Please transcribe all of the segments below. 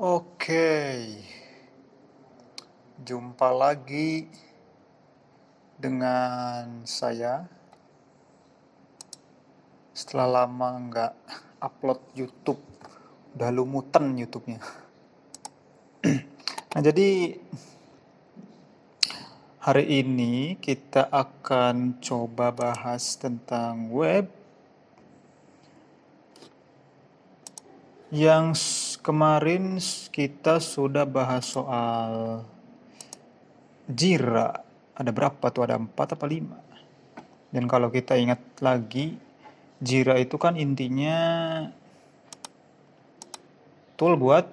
Oke, jumpa lagi dengan saya setelah lama nggak upload YouTube, udah lumutan YouTube-nya. Nah, jadi hari ini kita akan coba bahas tentang web yang kemarin kita sudah bahas soal Jira. Ada berapa tuh? Ada 4 apa 5? Dan kalau kita ingat lagi, Jira itu kan intinya tool buat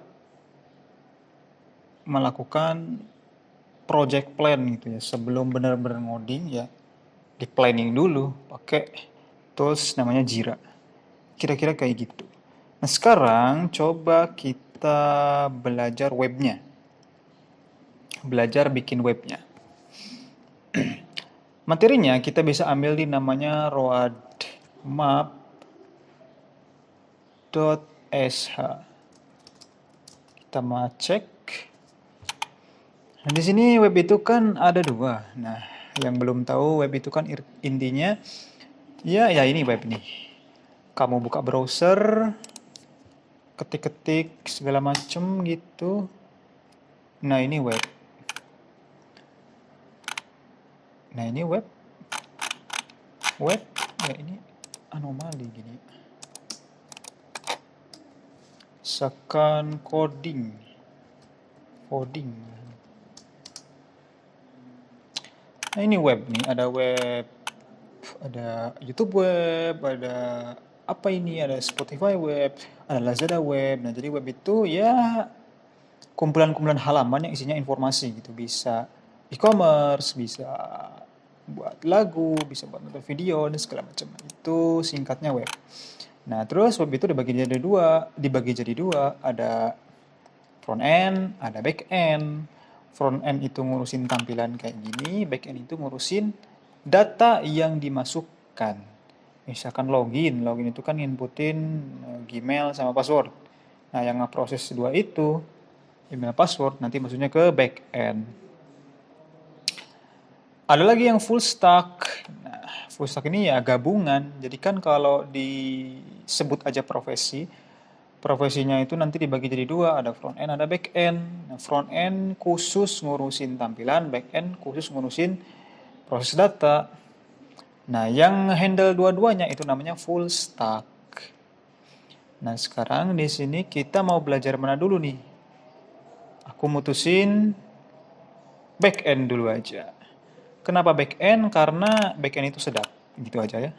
melakukan project plan gitu ya. Sebelum benar-benar ngoding ya, di planning dulu pakai tools namanya Jira. Kira-kira kayak gitu. Nah, sekarang coba kita belajar webnya. Belajar bikin webnya. Materinya kita bisa ambil di namanya roadmap.sh. Kita mau cek. Nah, di sini web itu kan ada 2. Nah, yang belum tahu web itu kan intinya ya ini web nih. Kamu buka browser, ketik-ketik segala macem gitu. Nah, ini web. Nah, ini web. Web ya ini anomali gini. Sekan coding. Nah, ini web nih, ada web, ada YouTube web, ada apa ini, ada Spotify web, ada Lazada web. Nah, jadi web itu ya kumpulan-kumpulan halaman yang isinya informasi gitu. Bisa e-commerce, bisa buat lagu, bisa buat nonton video dan segala macam. Itu singkatnya web. Nah, terus web itu dibagi jadi dua, ada front end, ada back end. Front end itu ngurusin tampilan kayak gini, back end itu ngurusin data yang dimasukkan. Misalkan login itu kan inputin Gmail sama password. Nah, yang ngeproses dua itu, email password, nanti maksudnya ke back end. Ada lagi yang full stack. Nah, full stack ini ya gabungan. Jadi kan kalau disebut aja profesinya itu nanti dibagi jadi 2, ada front end, ada back end. Nah, front end khusus ngurusin tampilan, back end khusus ngurusin proses data. Nah, yang handle dua-duanya itu namanya full stack. Nah, sekarang di sini kita mau belajar mana dulu nih? Aku mutusin back end dulu aja. Kenapa back end? Karena back end itu sedap. Gitu aja ya.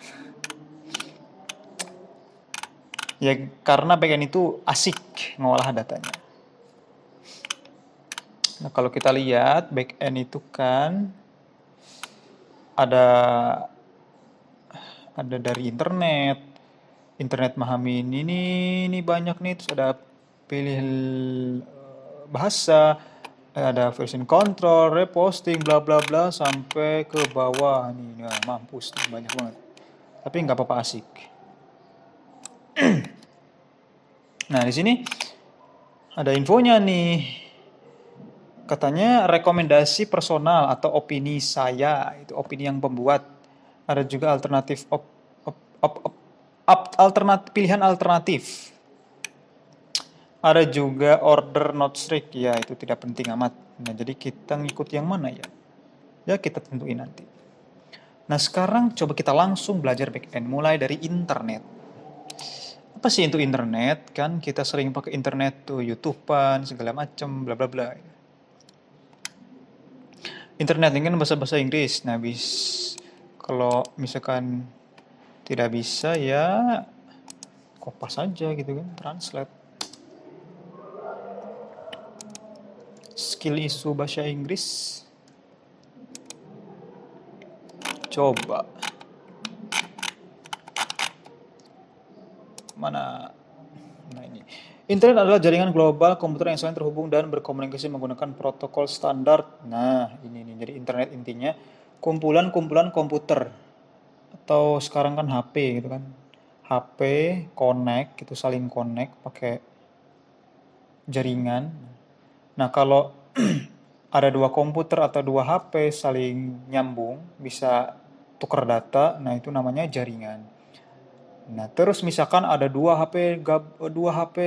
Ya, karena back end itu asik ngolah datanya. Nah, kalau kita lihat back end itu kan ada dari internet mahamin ini banyak nih, terus ada pilih bahasa, ada version control, reposting, bla bla bla sampai ke bawah nih. Nah, mampus nih, banyak banget. Tapi nggak apa-apa, asik. Nah, di sini ada infonya nih. Katanya rekomendasi personal atau opini saya, itu opini yang pembuat. Ada juga alternatif pilihan alternatif. Ada juga order not strict, ya itu tidak penting amat. Nah, jadi kita ngikut yang mana ya? Ya kita tentuin nanti. Nah, sekarang coba kita langsung belajar backend mulai dari internet. Apa sih itu internet? Kan kita sering pakai internet tuh, YouTube-an, segala macam, bla bla bla. Internet ini kan bahasa-bahasa Inggris. Nah, kalau misalkan tidak bisa ya kopas aja gitu kan, translate. Skill isu bahasa Inggris. Coba. Mana? Nah, ini. Internet adalah jaringan global komputer yang saling terhubung dan berkomunikasi menggunakan protokol standar. Nah, ini nih. Jadi internet intinya kumpulan-kumpulan komputer. Atau sekarang kan HP gitu kan. HP connect, itu saling connect pakai jaringan. Nah, kalau ada dua komputer atau dua HP saling nyambung, bisa tukar data, nah itu namanya jaringan. Nah, terus misalkan ada dua HP, dua HP,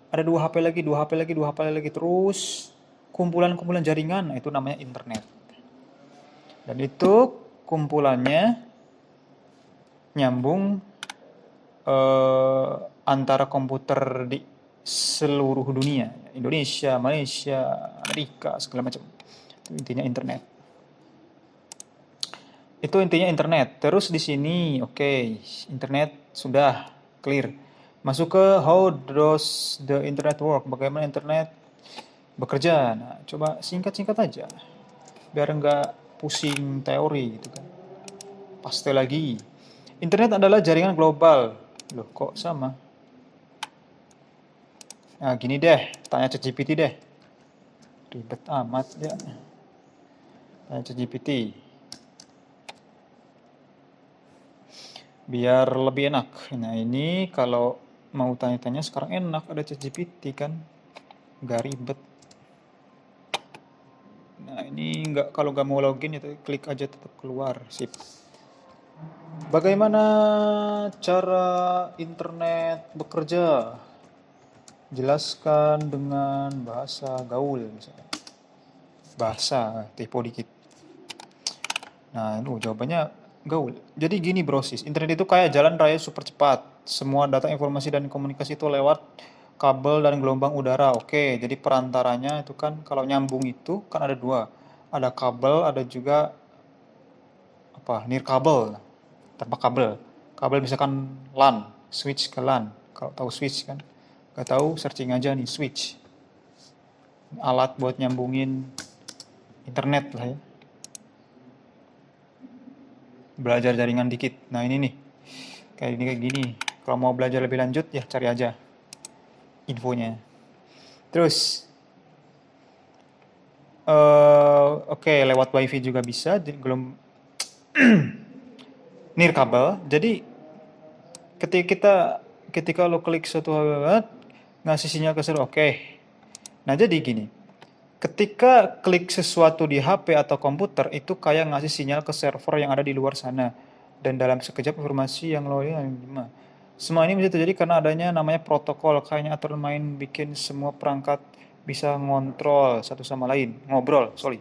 ada dua HP lagi, dua HP lagi, dua HP lagi, terus kumpulan-kumpulan jaringan, nah itu namanya internet. Dan itu kumpulannya nyambung antara komputer di seluruh dunia, Indonesia, Malaysia, Amerika, segala macam. Itu intinya internet. Itu intinya internet. Terus di sini, oke, internet sudah clear. Masuk ke how does the internet work? Bagaimana internet bekerja? Nah, coba singkat-singkat aja, biar nggak pusing teori gitu kan. Paste lagi. Internet adalah jaringan global. Loh, kok sama? Nah, gini deh, tanya ChatGPT deh. Ribet amat ya. Tanya ChatGPT. Biar lebih enak. Nah, ini kalau mau tanya-tanya sekarang enak, ada ChatGPT kan. Nggak ribet. Nah, ini nggak, kalau nggak mau login itu klik aja tetap keluar. Sip. Bagaimana cara internet bekerja? Jelaskan dengan bahasa gaul misalnya. Bahasa typo dikit. Nah, itu jawabannya gaul. Jadi gini brosis, internet itu kayak jalan raya super cepat. Semua data, informasi, dan komunikasi itu lewat kabel dan gelombang udara. Oke, jadi perantaranya itu kan kalau nyambung itu kan ada dua. Ada kabel, ada juga apa, nirkabel. Tanpa kabel. Kabel misalkan LAN, switch ke LAN. Kalau tahu switch kan. Gak tahu, searching aja nih, switch. Alat buat nyambungin internet lah ya. Belajar jaringan dikit. Nah, ini nih. Kayak gini. Kalau mau belajar lebih lanjut ya cari aja infonya. Terus oke, lewat wifi juga bisa, belum nirkabel. Jadi ketika lo klik suatu hal ngasih sinyal ke server. Oke. Nah, jadi gini. Ketika klik sesuatu di HP atau komputer itu kayak ngasih sinyal ke server yang ada di luar sana. Dan dalam sekejap informasi yang lo gimana? Semua ini bisa terjadi karena adanya namanya protokol, kayaknya aturan main bikin semua perangkat bisa ngontrol satu sama lain, ngobrol, sorry.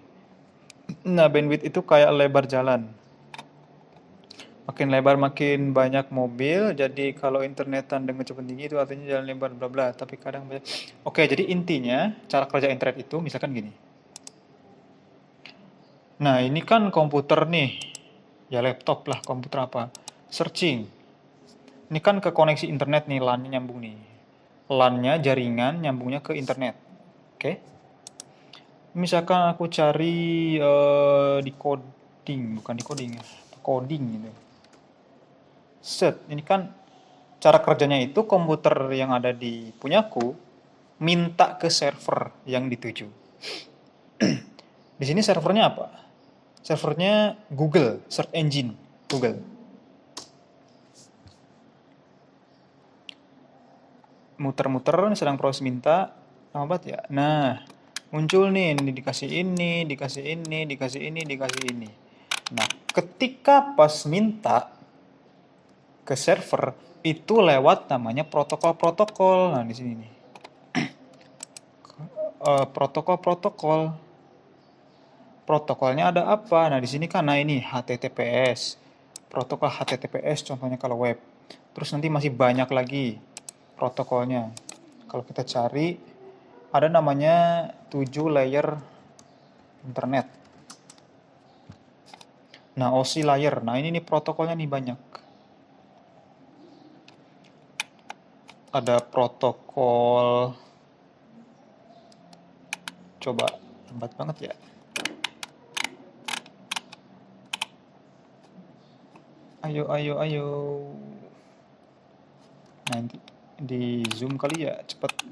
Nah, bandwidth itu kayak lebar jalan. Makin lebar makin banyak mobil, jadi kalau internetan dengan kecepatan tinggi itu artinya jalan lebar bla bla, tapi kadang banyak. Oke, jadi intinya cara kerja internet itu misalkan gini. Nah, ini kan komputer nih. Ya laptop lah, komputer apa. Searching. Ini kan ke koneksi internet nih, LAN-nya nyambung nih. LAN-nya jaringan nyambungnya ke internet. Oke. Misalkan aku cari decoding, bukan decoding ya, coding gitu. Set, ini kan cara kerjanya itu komputer yang ada di punyaku minta ke server yang dituju. Di sini servernya apa? Servernya Google, search engine Google. Muter-muter, sedang proses minta, lama banget ya. Nah, muncul nih, ini dikasih ini, dikasih ini, dikasih ini, dikasih ini. Nah, ketika pas minta ke server itu lewat namanya protokol-protokol. Nah, di sini nih. Protokol-protokol. Protokolnya ada apa? Nah, di sini kan nah ini HTTPS. Protokol HTTPS contohnya kalau web. Terus nanti masih banyak lagi protokolnya. Kalau kita cari ada namanya 7 layer internet. Nah, OSI layer. Nah, ini nih protokolnya nih banyak. Ada protokol, coba lambat banget ya. Ayo. Nah, di zoom kali ya, cepet.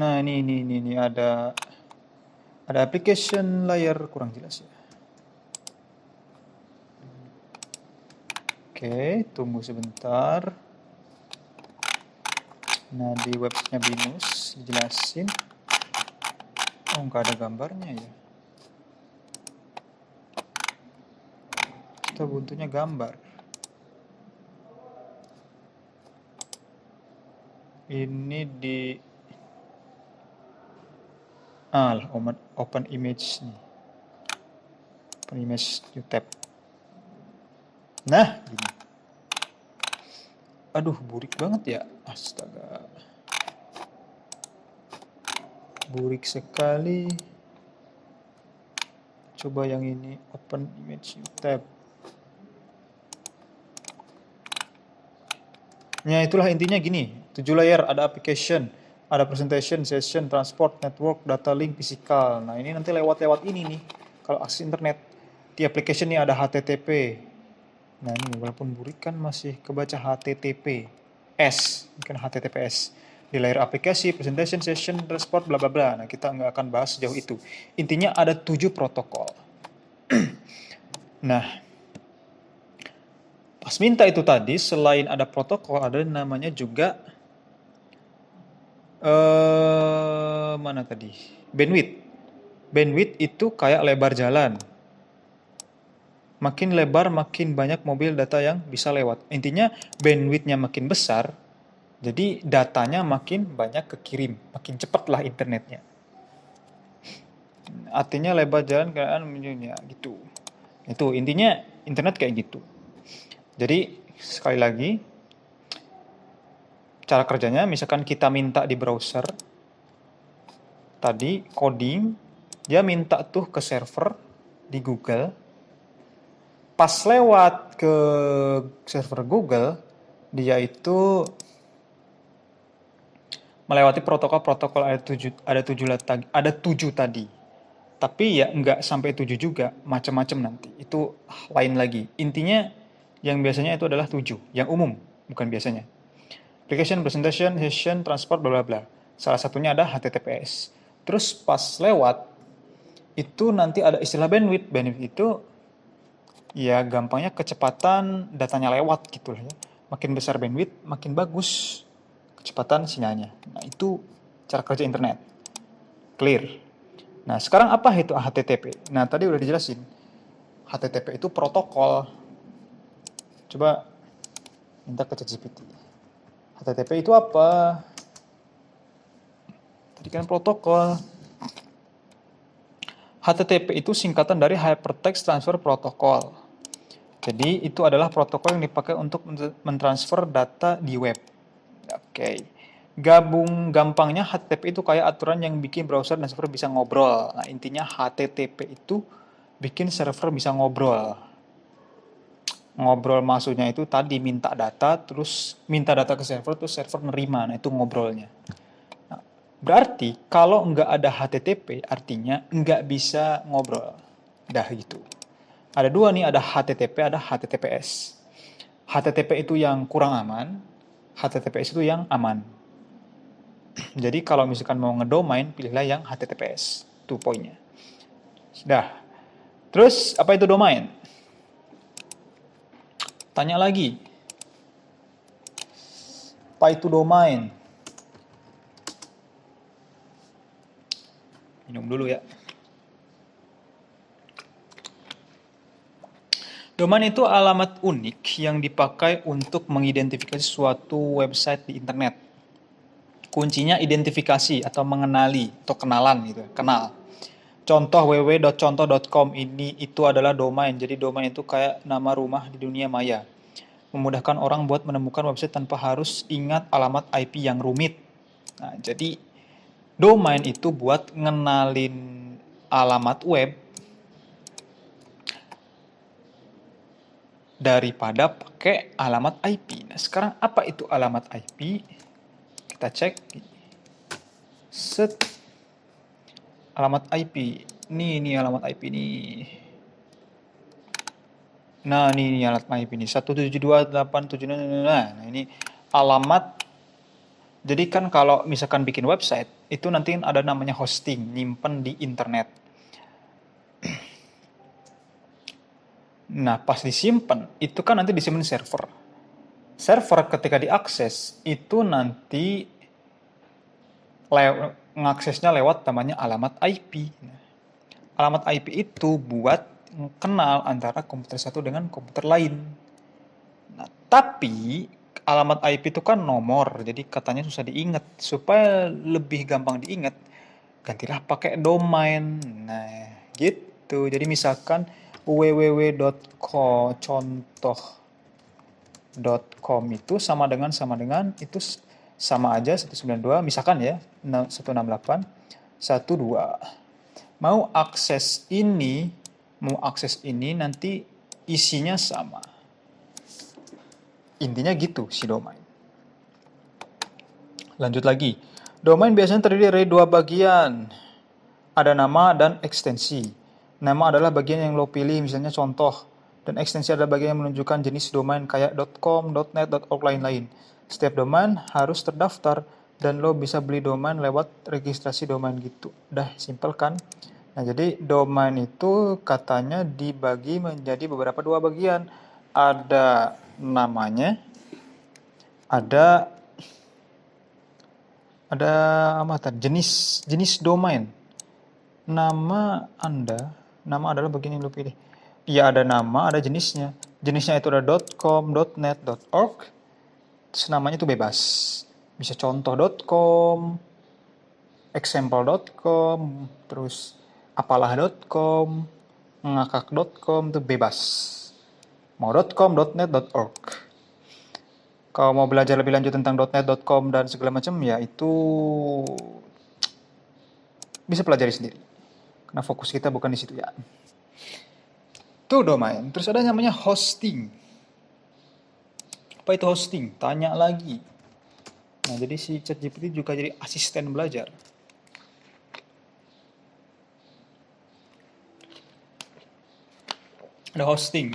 Nah, ini ada application layer, kurang jelas ya. Oke, tunggu sebentar. Nah, di website Binus dijelasin. Oh, nggak ada gambarnya ya. Kita butuhnya gambar. Ini di open image nih. Open image new tab. Nah, gini. Aduh, burik banget ya. Astaga. Burik sekali. Coba yang ini, open image new tab. Ya, itulah intinya gini. 7 layer, ada application, ada presentation, session, transport, network, data link, physical. Nah, ini nanti lewat-lewat ini nih. Kalau akses internet. Di application ini ada HTTP. Nah, ini walaupun burik kan masih kebaca HTTPS, bukan HTTPS. Di layer aplikasi, presentation, session, transport, bla bla bla. Nah, kita nggak akan bahas sejauh itu. Intinya ada 7 protokol. Nah, pas minta itu tadi, selain ada protokol, ada namanya juga mana tadi? Bandwidth. Bandwidth itu kayak lebar jalan. Makin lebar, makin banyak mobil data yang bisa lewat. Intinya bandwidth-nya makin besar, jadi datanya makin banyak kekirim, makin cepatlah internetnya. Artinya lebar jalan kayak gitu. Itu intinya internet kayak gitu. Jadi sekali lagi, cara kerjanya misalkan kita minta di browser, tadi coding, dia minta tuh ke server di Google. Pas lewat ke server Google, dia itu melewati protokol-protokol ada 7 tadi. Tapi ya nggak sampai 7 juga, macam-macam nanti. Itu lain lagi. Intinya yang biasanya itu adalah 7, yang umum, bukan biasanya. Application, presentation, session, transport, bla bla bla. Salah satunya ada HTTPS. Terus pas lewat, itu nanti ada istilah bandwidth. Bandwidth itu ya gampangnya kecepatan datanya lewat gitu lah ya. Makin besar bandwidth, makin bagus kecepatan sinyalnya. Nah, itu cara kerja internet. Clear. Nah, sekarang apa itu HTTP? Nah, tadi udah dijelasin. HTTP itu protokol. Coba minta ke ChatGPT. HTTP itu apa? Tadi kan protokol. HTTP itu singkatan dari Hypertext Transfer Protocol. Jadi itu adalah protokol yang dipakai untuk mentransfer data di web. Oke. Gampangnya HTTP itu kayak aturan yang bikin browser dan server bisa ngobrol. Nah, intinya HTTP itu bikin server bisa ngobrol. Ngobrol maksudnya itu tadi minta data, terus minta data ke server, terus server nerima. Nah, itu ngobrolnya. Nah, berarti kalau nggak ada HTTP, artinya nggak bisa ngobrol. Dah gitu. Ada 2 nih, ada HTTP, ada HTTPS. HTTP itu yang kurang aman, HTTPS itu yang aman. Jadi kalau misalkan mau ngedomain, pilihlah yang HTTPS. Itu poinnya. Sudah. Terus apa itu domain? Tanya lagi. Apa itu domain? Minum dulu ya. Domain itu alamat unik yang dipakai untuk mengidentifikasi suatu website di internet. Kuncinya identifikasi atau mengenali atau kenalan gitu, kenal. Contoh www.contoh.com ini itu adalah domain. Jadi domain itu kayak nama rumah di dunia maya. Memudahkan orang buat menemukan website tanpa harus ingat alamat IP yang rumit. Nah, jadi domain itu buat ngenalin alamat web daripada pakai alamat IP. Nah, sekarang apa itu alamat IP? Kita cek. Set. Alamat IP. Ini alamat IP nih. Nah, ini alamat IP nih. 172.870. Nah, ini alamat. Jadi kan kalau misalkan bikin website, itu nanti ada namanya hosting, nyimpen di internet. Nah, pas disimpan, itu kan nanti disimpan server. Server ketika diakses, itu nanti ngaksesnya lewat namanya alamat IP. Nah, alamat IP itu buat kenal antara komputer satu dengan komputer lain. Nah, tapi alamat IP itu kan nomor, jadi katanya susah diingat. Supaya lebih gampang diingat, gantilah pakai domain. Nah, gitu. Jadi misalkan www.contoh.com itu sama dengan itu sama aja 192, misalkan ya 168 12. Mau akses ini nanti isinya sama. Intinya gitu si domain. Lanjut lagi. Domain biasanya terdiri dari dua bagian. Ada nama dan ekstensi. Nama adalah bagian yang lo pilih, misalnya contoh. Dan ekstensi adalah bagian yang menunjukkan jenis domain kayak .com, .net, .org, lain-lain. Setiap domain harus terdaftar dan lo bisa beli domain lewat registrasi domain gitu. Udah simpel kan? Nah, jadi domain itu katanya dibagi menjadi dua bagian. Ada namanya, ada apa tadi? Jenis domain. Nama adalah bagian yang lo pilih. Iya, ada nama, ada jenisnya. Jenisnya itu ada .com, .net, .org. Terus namanya itu bebas. Bisa contoh.com, example.com, terus apalah.com, ngakak.com, itu bebas. Mau .com, .net, .org. Kalau mau belajar lebih lanjut tentang .net, .com, dan segala macam, ya itu bisa pelajari sendiri. Karena fokus kita bukan di situ ya. Itu domain. Terus ada namanya hosting. Apa itu hosting? Tanya lagi. Nah, jadi si ChatGPT juga jadi asisten belajar. Ada hosting.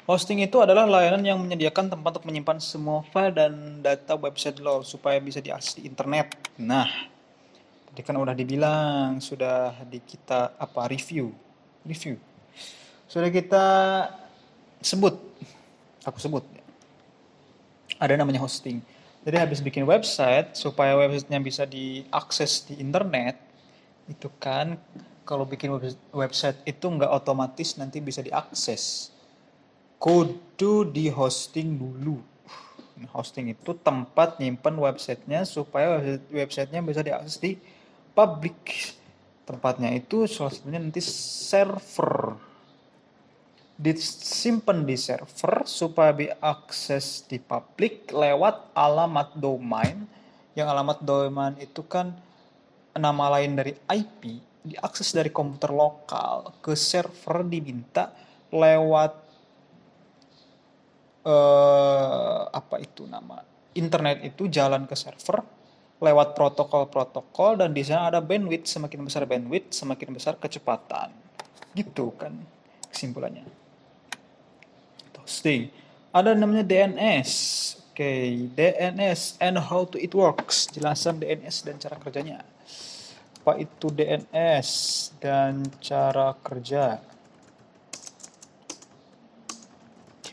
Hosting itu adalah layanan yang menyediakan tempat untuk menyimpan semua file dan data website lo supaya bisa diakses di internet. Nah, tadi kan udah dibilang, sudah di kita review. Sudah kita aku sebut. Ada namanya hosting. Jadi habis bikin website, supaya websitenya bisa diakses di internet, itu kan kalau bikin website itu nggak otomatis nanti bisa diakses. Kudu di hosting dulu. Hosting itu tempat nyimpen websitenya supaya websitenya bisa diakses di publik. Tempatnya itu salah satunya nanti server. Disimpan di server supaya diakses di publik lewat alamat domain. Yang alamat domain itu kan nama lain dari IP, diakses dari komputer lokal ke server, diminta lewat internet itu jalan ke server lewat protokol dan di sana ada bandwidth, semakin besar bandwidth semakin besar kecepatan. Gitu kan kesimpulannya. Hosting. Ada namanya DNS. Oke, DNS and how to it works. Jelasan DNS dan cara kerjanya. Apa itu DNS dan cara kerja?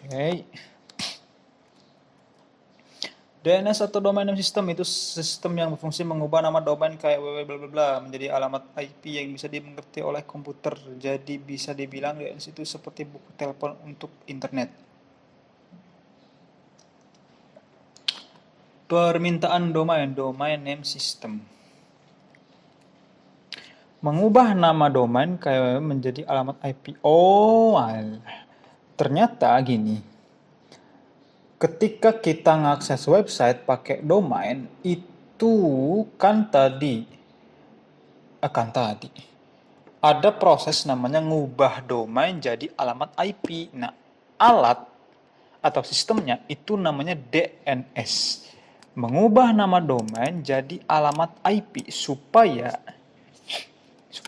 Oke. DNS atau domain name system itu sistem yang berfungsi mengubah nama domain kayak www menjadi alamat IP yang bisa dimengerti oleh komputer. Jadi bisa dibilang DNS itu seperti buku telepon untuk internet. Permintaan domain name system. Mengubah nama domain kayak menjadi alamat IP. Ternyata gini. Ketika kita ngakses website pakai domain, itu kan tadi ada proses namanya ngubah domain jadi alamat IP. Nah, alat atau sistemnya itu namanya DNS. Mengubah nama domain jadi alamat IP supaya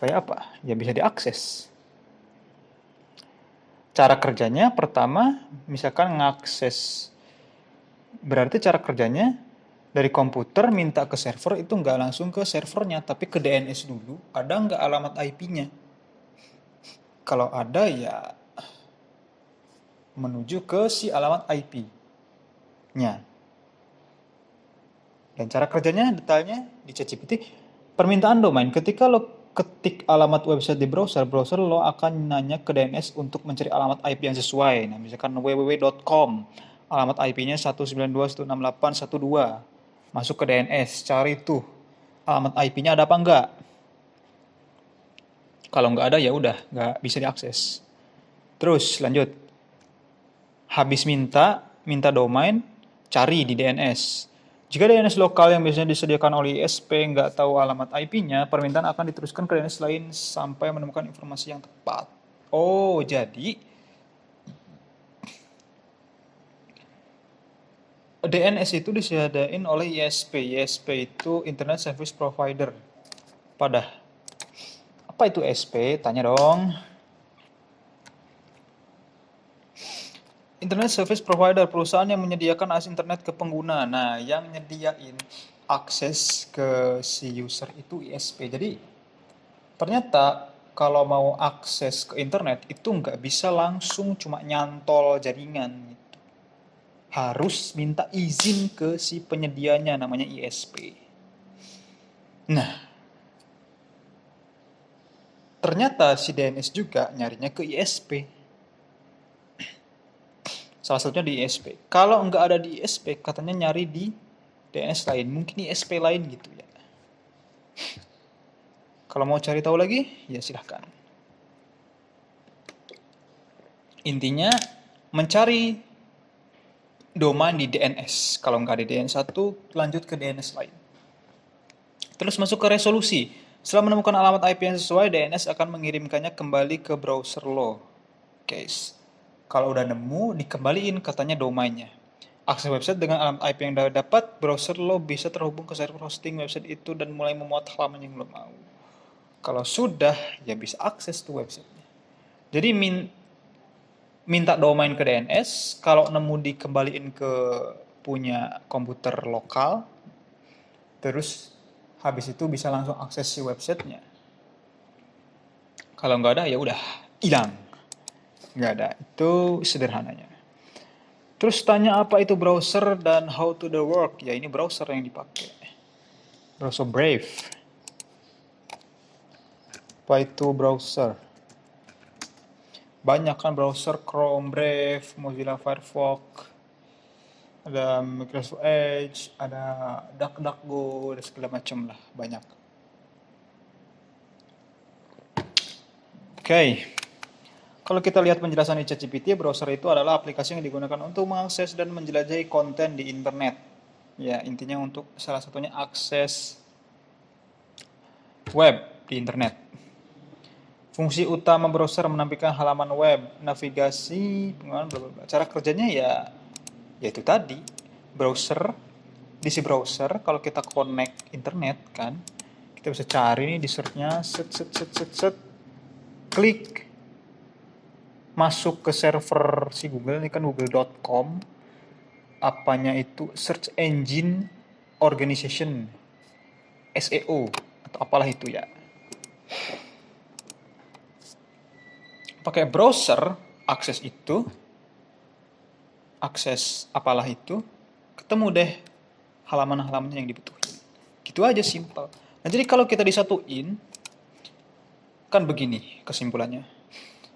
apa? Ya bisa diakses. Cara kerjanya pertama, misalkan ngakses. Berarti cara kerjanya dari komputer minta ke server itu nggak langsung ke servernya, tapi ke DNS dulu. Ada nggak alamat IP-nya? Kalau ada ya menuju ke si alamat IP-nya. Dan cara kerjanya detailnya di ChatGPT, permintaan domain. Ketika lo ketik alamat website di browser, browser lo akan nanya ke DNS untuk mencari alamat IP yang sesuai. Nah, misalkan www.com, alamat IP-nya 192.168.1.2. Masuk ke DNS, cari tuh alamat IP-nya ada apa enggak. Kalau nggak ada ya udah nggak bisa diakses. Terus lanjut, habis minta domain, cari di DNS. Jika DNS lokal yang biasanya disediakan oleh ISP nggak tahu alamat IP-nya, permintaan akan diteruskan ke DNS lain sampai menemukan informasi yang tepat. Oh, jadi DNS itu disediain oleh ISP. ISP itu Internet Service Provider. Apa itu ISP? Tanya dong. Internet Service Provider, perusahaan yang menyediakan akses internet ke pengguna. Nah, yang nyediain akses ke si user itu ISP. Jadi, ternyata kalau mau akses ke internet itu nggak bisa langsung cuma nyantol jaringan. Gitu. Harus minta izin ke si penyedianya, namanya ISP. Nah, ternyata si DNS juga nyarinya ke ISP. Salah satunya di ISP. Kalau nggak ada di ISP, katanya nyari di DNS lain. Mungkin ISP lain gitu ya. Kalau mau cari tahu lagi, ya silahkan. Intinya, mencari domain di DNS. Kalau nggak ada DNS 1, lanjut ke DNS lain. Terus masuk ke resolusi. Setelah menemukan alamat IP yang sesuai, DNS akan mengirimkannya kembali ke browser lo. Guys, kalau udah nemu, dikembaliin katanya domainnya. Akses website dengan alamat IP yang udah dapat, browser lo bisa terhubung ke server hosting website itu dan mulai memuat halaman yang lo mau. Kalau sudah, ya bisa akses tuh websitenya. Jadi minta domain ke DNS, kalau nemu dikembaliin ke punya komputer lokal, terus habis itu bisa langsung akses si websitenya. Kalau nggak ada ya udah hilang, nggak ada. Itu sederhananya. Terus tanya apa itu browser dan how to the work. Ya ini browser yang dipakai. Browser Brave. Apa itu browser? Banyak kan browser, Chrome, Brave, Mozilla Firefox, ada Microsoft Edge, ada DuckDuckGo, dan segala macam lah, banyak. Oke. Kalau kita lihat penjelasan di ChatGPT, browser itu adalah aplikasi yang digunakan untuk mengakses dan menjelajahi konten di internet. Ya, intinya untuk salah satunya akses web di internet. Fungsi utama browser menampilkan halaman web, navigasi, cara kerjanya ya itu tadi. Browser, di si browser kalau kita connect internet kan, kita bisa cari nih di search-nya, set, klik masuk ke server si Google, ini kan google.com, apanya itu search engine organization, SEO atau apalah itu ya. Pakai browser akses apalah itu, ketemu deh halaman-halamannya yang dibutuhin. Gitu aja simpel. Nah, jadi kalau kita disatuin kan begini kesimpulannya.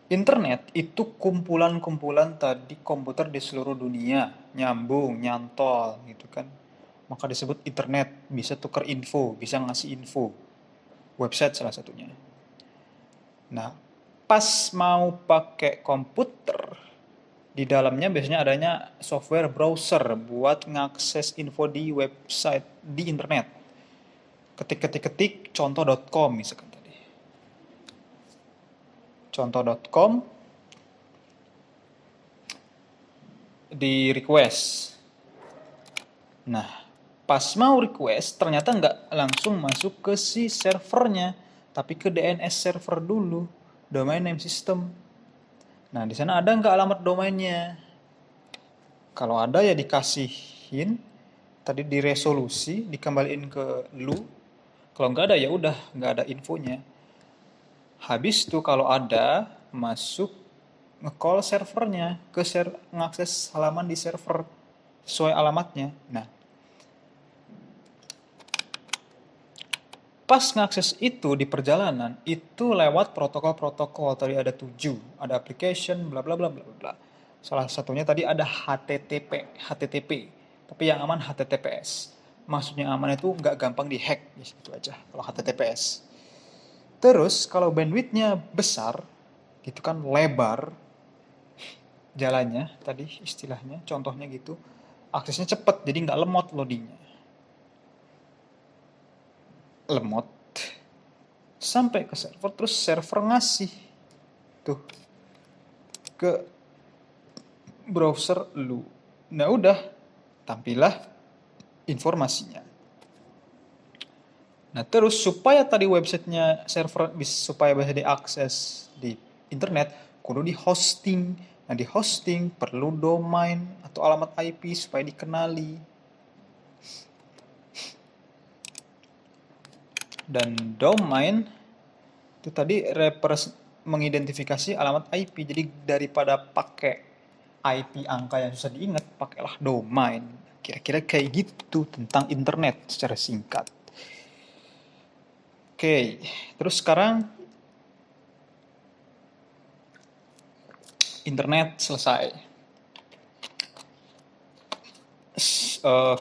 Internet itu kumpulan-kumpulan tadi komputer di seluruh dunia, nyambung, nyantol gitu kan. Maka disebut internet, bisa tukar info, bisa ngasih info. Website salah satunya. Nah, pas mau pakai komputer, di dalamnya biasanya adanya software browser buat ngakses info di website, di internet. Ketik contoh.com misalkan tadi. Contoh.com di request. Nah, pas mau request ternyata nggak langsung masuk ke si servernya, tapi ke DNS server dulu, domain name system. Nah, di sana ada nggak alamat domainnya? Kalau ada ya dikasihin, tadi di resolusi, dikembaliin ke lu. Kalau nggak ada ya udah nggak ada infonya. Habis tuh kalau ada, masuk nge-call servernya, ngakses halaman di server sesuai alamatnya. Nah, pas ngakses itu di perjalanan, itu lewat protokol-protokol. Tadi ada 7, ada application, bla bla bla bla bla. Salah satunya tadi ada HTTP. Tapi yang aman HTTPS. Maksudnya aman itu nggak gampang dihack, gitu aja kalau HTTPS. Terus kalau bandwidthnya besar, gitu kan lebar jalannya tadi istilahnya, contohnya gitu, aksesnya cepat, jadi nggak lemot loadingnya. Lemot sampai ke server, terus server ngasih tuh ke browser lu. Nah udah, tampillah informasinya. Nah terus supaya tadi websitenya server supaya bisa diakses di internet, kudu di hosting. Nah di hosting perlu domain atau alamat IP supaya dikenali. Dan domain itu tadi mengidentifikasi alamat IP. Jadi daripada pakai IP angka yang susah diingat, pakailah domain. Kira-kira kayak gitu tentang internet secara singkat. Oke, terus sekarang internet selesai.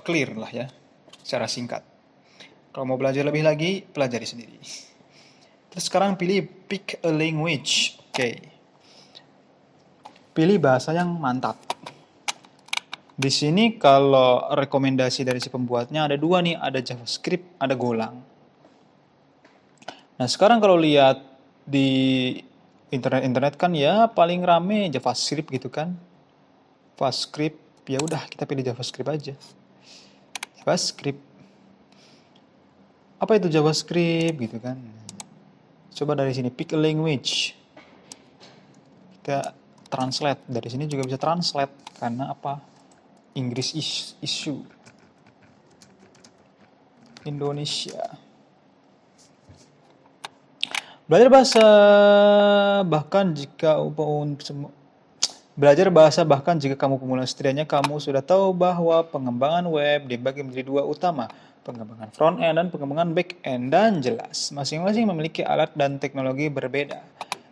Clear lah ya, secara singkat. Kalau mau belajar lebih lagi, pelajari sendiri. Terus sekarang pilih pick a language. Oke. Pilih bahasa yang mantap. Di sini kalau rekomendasi dari si pembuatnya ada 2 nih, ada JavaScript, ada Golang. Nah sekarang kalau lihat di internet kan ya paling rame JavaScript gitu kan. JavaScript, ya udah kita pilih JavaScript aja. JavaScript. Apa itu JavaScript gitu kan? Coba dari sini pick a language. Kita translate, dari sini juga bisa translate karena apa? Inggris issue. Indonesia. Belajar bahasa bahkan jika kamu pemula, setidaknya kamu sudah tahu bahwa pengembangan web dibagi menjadi 2 utama, pengembangan front end dan pengembangan back end, dan jelas masing-masing memiliki alat dan teknologi berbeda.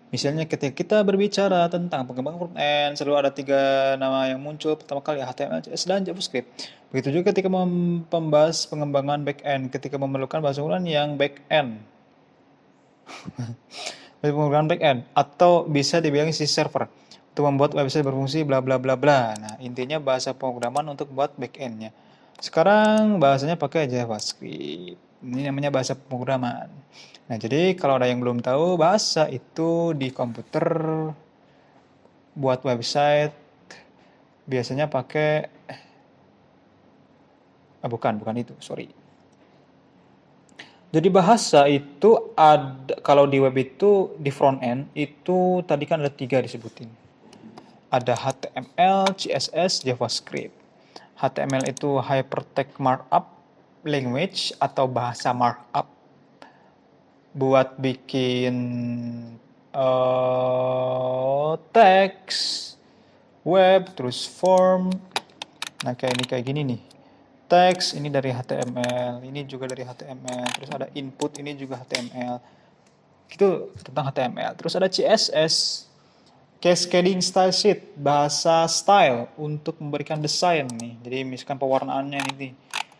Misalnya ketika kita berbicara tentang pengembangan front end, selalu ada 3 nama yang muncul pertama kali, HTML, CSS, dan JavaScript. Begitu juga ketika membahas pengembangan back end, ketika memerlukan bahasa unggulan yang back end. Pengembangan back end atau bisa dibilang sisi server untuk membuat website berfungsi bla bla bla bla. Nah, intinya bahasa pemrograman untuk buat back end-nya. Sekarang bahasanya pakai JavaScript. Ini namanya bahasa pemrograman. Nah, jadi kalau ada yang belum tahu, bahasa itu di komputer buat website biasanya pakai bukan itu, sorry. Jadi bahasa itu ada, kalau di web itu di front end itu tadi kan ada 3 disebutin. Ada HTML, CSS, JavaScript. HTML itu Hypertext Markup Language atau bahasa markup buat bikin teks, web, terus form. Nah kayak gini nih. Teks ini dari HTML, ini juga dari HTML, terus ada input ini juga HTML. Itu tentang HTML. Terus ada CSS, Cascading Style Sheet, bahasa style untuk memberikan desain nih. Jadi misalkan pewarnaannya ini,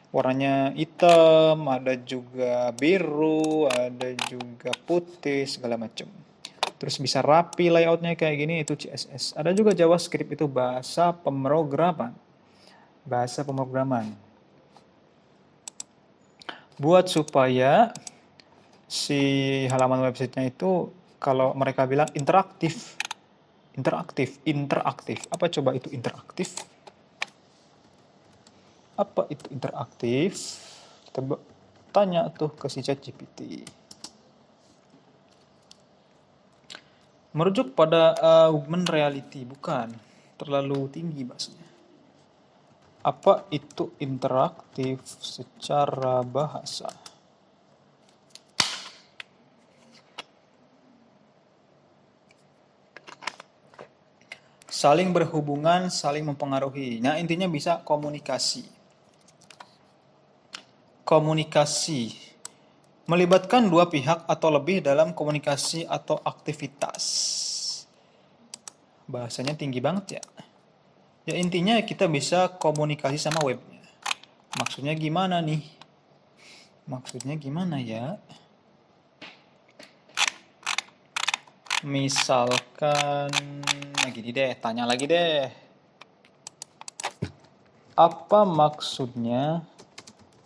warnanya hitam, ada juga biru, ada juga putih, segala macam. Terus bisa rapi layoutnya kayak gini, itu CSS. Ada juga JavaScript, itu bahasa pemrograman. Bahasa pemrograman. Buat supaya si halaman websitenya itu kalau mereka bilang interaktif. Apa coba itu interaktif? Apa itu interaktif? Kita tanya tuh ke si ChatGPT. Merujuk pada augmented reality, bukan. Terlalu tinggi bahasanya. Apa itu interaktif secara bahasa? Saling berhubungan, saling mempengaruhi. Nah, intinya bisa komunikasi. Komunikasi. Melibatkan dua pihak atau lebih dalam komunikasi atau aktivitas. Bahasanya tinggi banget ya. Ya intinya kita bisa komunikasi sama webnya. Maksudnya gimana nih? Maksudnya gimana ya? Misalkan gini deh, tanya lagi deh. Apa maksudnya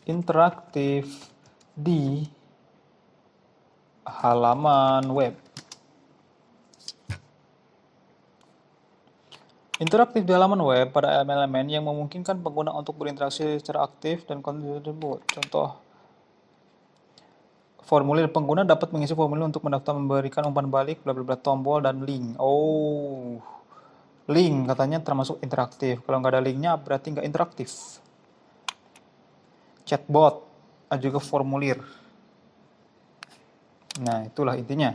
interaktif di halaman web? Interaktif di halaman web pada elemen yang memungkinkan pengguna untuk berinteraksi secara aktif dan konten tersebut. Contoh, formulir pengguna dapat mengisi formulir untuk mendaftar, memberikan umpan balik, bla bla bla, tombol dan link. Oh, link katanya termasuk interaktif. Kalau nggak ada linknya berarti nggak interaktif. Chatbot, ada juga formulir. Nah, itulah intinya.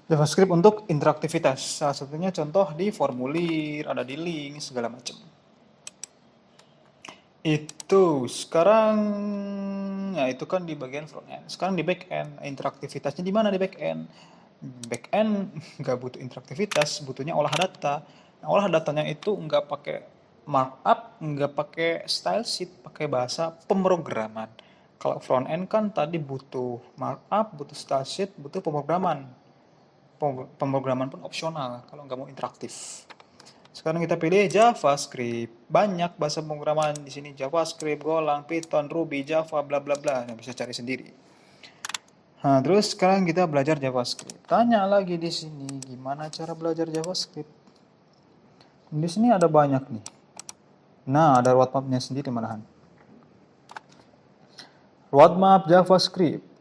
JavaScript untuk interaktivitas. Salah satunya contoh di formulir, ada di link, segala macam. Itu sekarang, ya itu kan di bagian front end. Sekarang di back end, interaktivitasnya di mana di back end? Back end nggak butuh interaktivitas, butuhnya olah data. Nah, olah datanya itu nggak pakai markup, nggak pakai style sheet, pakai bahasa pemrograman. Kalau front end kan tadi butuh markup, butuh style sheet, butuh pemrograman. Pemrograman pun opsional kalau nggak mau interaktif. Sekarang kita pilih JavaScript. Banyak bahasa pemrograman di sini, JavaScript, Golang, Python, Ruby, Java, bla bla bla. Nah, bisa cari sendiri. Nah, terus sekarang kita belajar JavaScript. Tanya lagi di sini, gimana cara belajar JavaScript? Di sini ada banyak nih. Nah, ada roadmap-nya sendiri malahan. Roadmap JavaScript.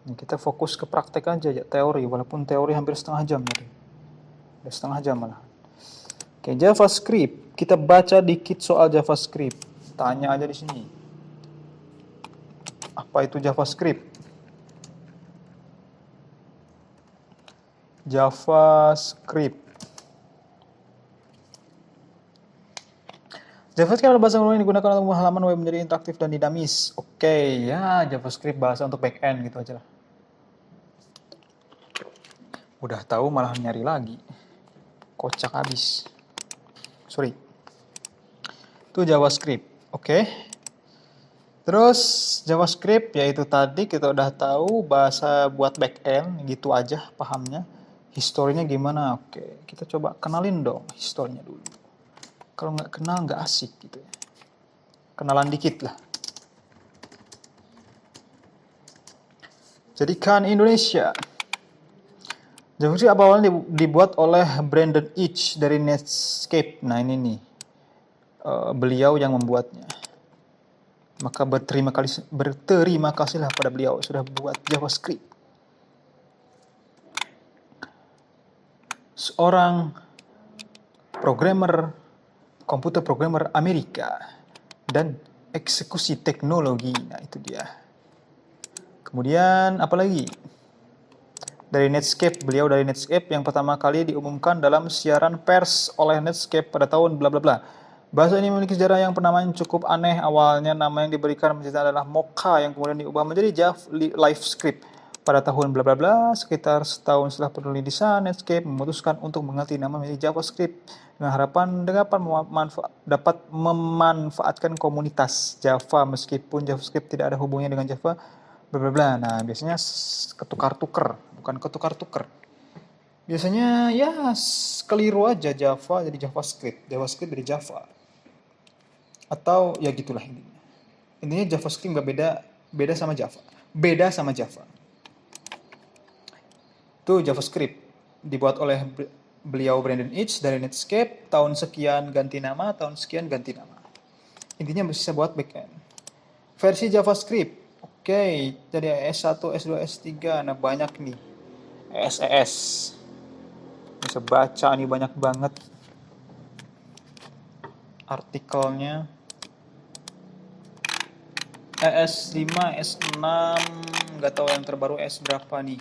Ini kita fokus ke praktek aja ya, teori. Walaupun teori hampir setengah jam tadi. Udah setengah jam malah. Oke, JavaScript. Kita baca dikit soal JavaScript. Tanya aja di sini. Apa itu JavaScript? JavaScript. JavaScript adalah bahasa yang digunakan untuk halaman web menjadi interaktif dan dinamis. Oke, ya JavaScript bahasa untuk backend gitu aja lah. Udah tahu malah nyari lagi. Kocak habis. Sorry. Itu JavaScript. Oke. Terus JavaScript yaitu tadi kita udah tahu bahasa buat backend gitu aja pahamnya. Historinya gimana? Oke, kita coba kenalin dong historinya dulu. Kalau nggak kenal nggak asik gitu ya. Kenalan dikit lah. Jadikan Indonesia. JavaScript awalnya dibuat oleh Brandon Eich dari Netscape. Nah ini nih, beliau yang membuatnya. Maka berterima kasihlah pada beliau sudah buat JavaScript. Seorang komputer programmer Amerika dan eksekusi teknologi. Nah itu dia. Kemudian apa lagi? Beliau dari Netscape yang pertama kali diumumkan dalam siaran pers oleh Netscape pada tahun bla bla bla. Bahasa ini memiliki sejarah yang penamaan cukup aneh. Awalnya nama yang diberikan menceritakan adalah Mocha yang kemudian diubah menjadi LiveScript pada tahun bla bla bla. Sekitar setahun setelah penulisan, Netscape memutuskan untuk mengganti nama menjadi JavaScript dengan harapan dapat memanfaatkan komunitas Java meskipun JavaScript tidak ada hubungannya dengan Java. Bla bla bla. Nah, biasanya ketukar-tuker, bukan ketukar-tuker. Biasanya ya keliru aja Java jadi JavaScript, JavaScript jadi Java. Atau ya gitulah intinya. Intinya JavaScript nggak beda sama Java. Beda sama Java. Itu JavaScript dibuat oleh beliau Brandon Eich dari Netscape, tahun sekian ganti nama, tahun sekian ganti nama. Intinya bisa buat backend. Versi JavaScript. Oke, jadi S1, S2, S3, nah banyak nih. SES. Bisa baca nih banyak banget artikelnya. S5, S6, nggak tahu yang terbaru S berapa nih.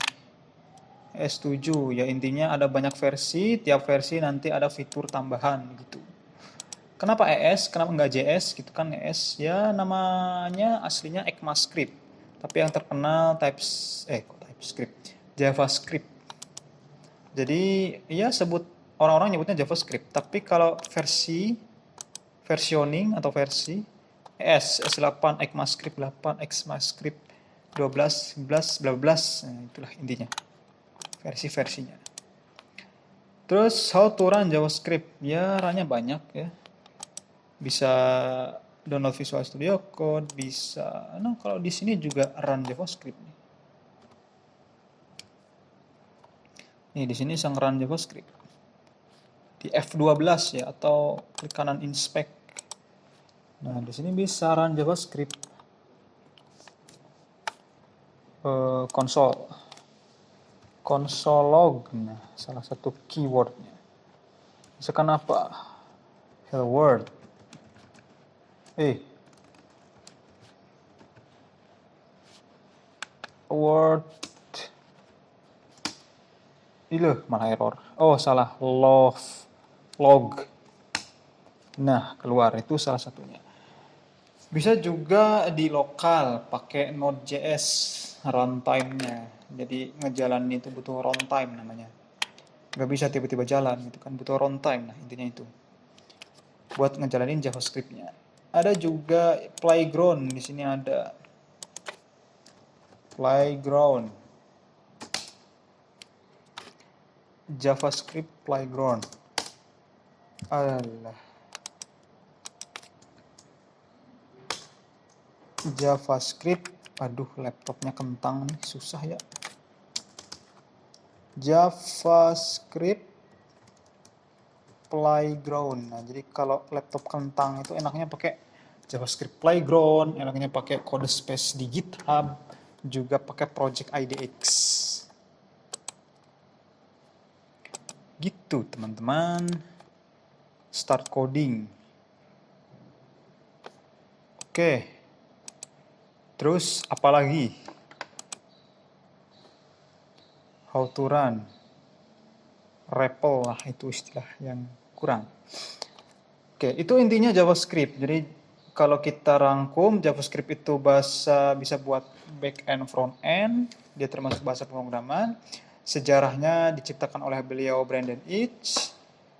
S7, ya intinya ada banyak versi, tiap versi nanti ada fitur tambahan gitu. Kenapa ES? Kenapa nggak JS gitu kan? ES ya namanya aslinya ECMAScript. Tapi yang terkenal TypeScript, JavaScript. Jadi ya sebut orang-orang nyebutnya JavaScript. Tapi kalau versioning atau versi S8, ECMAScript 8, ECMAScript 12, 11, 12, nah, itulah intinya versi-versinya. Terus how to run JavaScript, ya runnya banyak ya. Bisa download Visual Studio Code, bisa. Nah kalau di sini juga run JavaScript nih. Nih di sini sang run JavaScript. Di F12 ya atau klik kanan inspect. Nah di sini bisa run JavaScript. Console log, nah salah satu keywordnya. Misalkan apa? Hello world. Word. Ih malah error. Oh salah, log. Nah keluar itu salah satunya. Bisa juga di lokal pakai Node.js runtime-nya. Jadi ngejalanin itu butuh runtime namanya. Nggak bisa tiba-tiba jalan gitu kan, butuh runtime. Nah intinya itu. Buat ngejalanin JavaScript-nya. Ada juga playground, di sini ada playground. JavaScript playground. Alah. JavaScript, aduh laptopnya kentang nih, susah ya. JavaScript playground. Nah, jadi kalau laptop kentang itu enaknya pakai JavaScript playground, enaknya pakai code space di GitHub, juga pakai Project IDX. Gitu teman-teman. Start coding. Oke. Terus apalagi? How to run. REPL lah itu istilah yang kurang. Oke, itu intinya JavaScript. Jadi kalau kita rangkum, JavaScript itu bisa buat back end, front end. Dia termasuk bahasa pemrograman. Sejarahnya diciptakan oleh beliau Brandon Eich.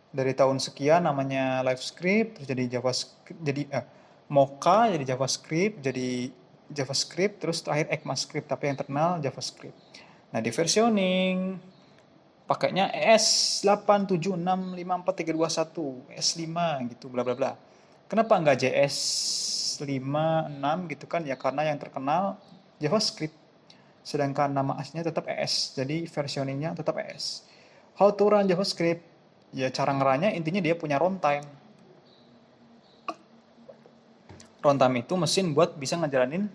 Dari tahun sekian namanya LiveScript, terus jadi JavaScript, jadi Mocha, jadi JavaScript, terus terakhir ECMAScript, tapi yang terkenal JavaScript. Nah, di versioning pakainya ES8765431, S5 gitu, bla bla bla. Kenapa nggak JS56 gitu kan? Ya karena yang terkenal JavaScript. Sedangkan nama aslinya tetap ES, jadi versioningnya tetap ES. How to run JavaScript? Ya cara ngeranya intinya dia punya runtime. Runtime itu mesin buat bisa ngejalanin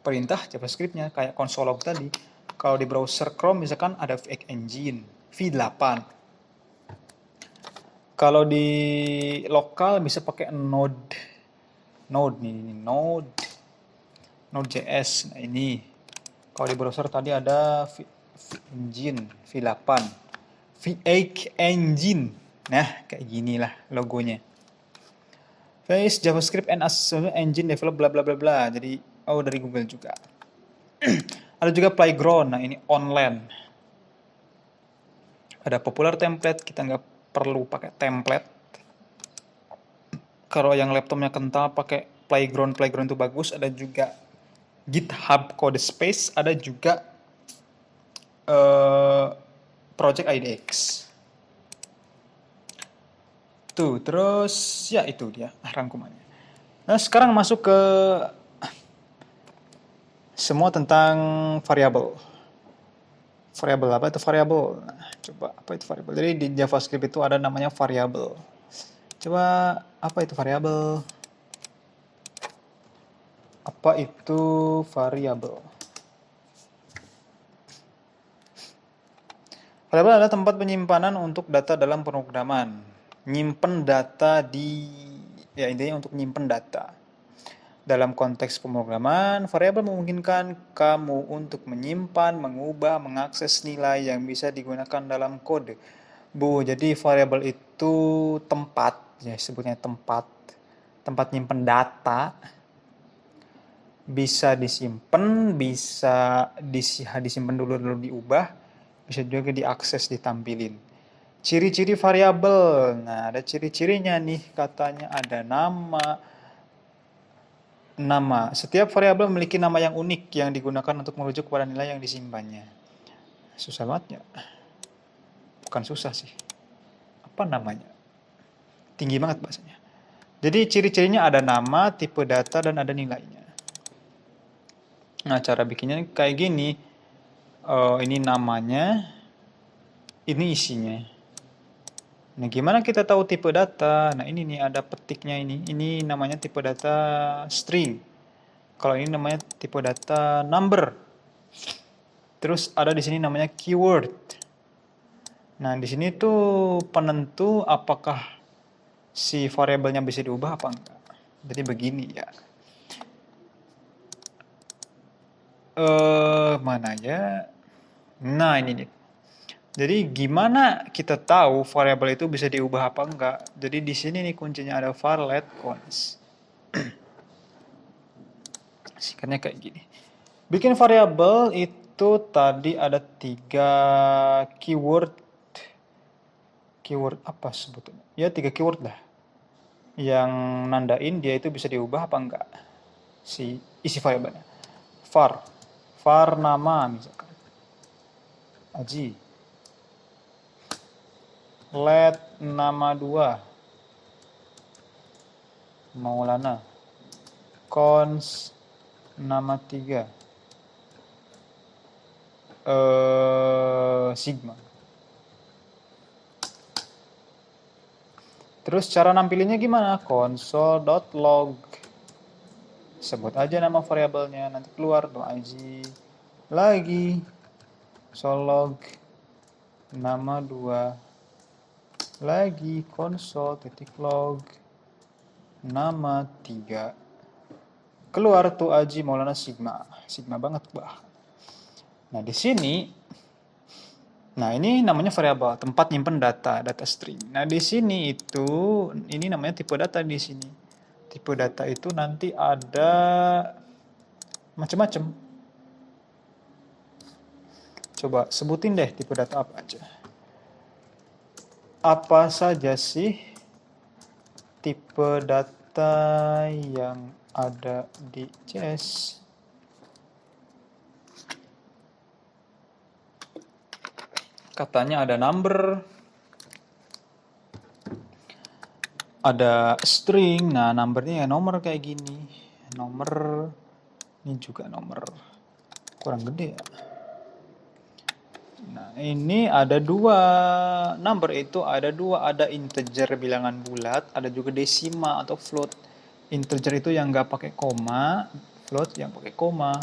perintah JavaScript-nya kayak console log tadi. Kalau di browser Chrome misalkan ada VX Engine V8. Kalau di lokal bisa pakai Node.js. Nah ini. Kalau di browser tadi ada Engine V8. VX Engine. Nah, kayak ginilah logonya. Face JavaScript and Associated Engine Develop bla bla bla bla. Jadi dari Google juga. Ada juga Playground. Nah, ini online. Ada popular template, kita nggak perlu pakai template. Kalau yang laptopnya kental pakai Playground itu bagus. Ada juga GitHub Codespace, ada juga Project IDX. Tuh, terus ya itu dia rangkumannya. Nah, sekarang masuk ke semua tentang variabel. Variabel apa itu variabel? Nah, coba apa itu variabel? Jadi di JavaScript itu ada namanya variabel. Coba apa itu variabel? Apa itu variabel? Variabel adalah tempat penyimpanan untuk data dalam pemrograman. Nyimpen data intinya untuk nyimpen data. Dalam konteks pemrograman, variabel memungkinkan kamu untuk menyimpan, mengubah, mengakses nilai yang bisa digunakan dalam kode. Jadi variabel itu tempat, ya sebutnya tempat nyimpen data. bisa disimpan, bisa disimpan dulu diubah, bisa juga diakses, ditampilin. Ciri-ciri variabel. Nah, ada ciri-cirinya nih, katanya ada nama. Setiap variabel memiliki nama yang unik yang digunakan untuk merujuk kepada nilai yang disimpannya. Susah banget ya? Bukan susah sih. Apa namanya? Tinggi banget bahasanya. Jadi ciri-cirinya ada nama, tipe data, dan ada nilainya. Nah, cara bikinnya kayak gini. Ini namanya, ini isinya. Nah, gimana kita tahu tipe data? Nah, ini nih ada petiknya ini. Ini namanya tipe data string. Kalau ini namanya tipe data number. Terus ada di sini namanya keyword. Nah, di sini tuh penentu apakah si variabelnya bisa diubah apa enggak. Jadi begini ya. Mana ya? Nah, ini nih. Jadi gimana kita tahu variabel itu bisa diubah apa enggak? Jadi di sini nih kuncinya ada var let cons. Singkatnya kayak gini. Bikin variabel itu tadi ada 3 keyword. Keyword apa sebetulnya? Ya 3 keyword lah. Yang nandain dia itu bisa diubah apa enggak. Si isi variabelnya. Var nama misalkan. Aji. Let nama 2. Maulana. Cons nama 3. Sigma. Terus cara nampilinnya gimana? Console.log. Sebut aja nama variabelnya, nanti keluar ig lagi solog nama 2 lagi console.log nama 3. Keluar tuh Aji Maulana Sigma. Sigma banget, bah. Nah, di sini ini namanya variabel, tempat nyimpen data string. Nah, di sini ini namanya tipe data di sini. Tipe data itu nanti ada macam-macam. Coba sebutin deh tipe data apa aja. Apa saja sih tipe data yang ada di JS? Katanya ada number, ada string. Nah, numbernya ya nomor kayak gini. Nomor, ini juga nomor. Kurang gede ya. Nah, ini ada 2 number itu ada 2, ada integer bilangan bulat, ada juga desima atau float. Integer itu yang nggak pakai koma, float yang pakai koma.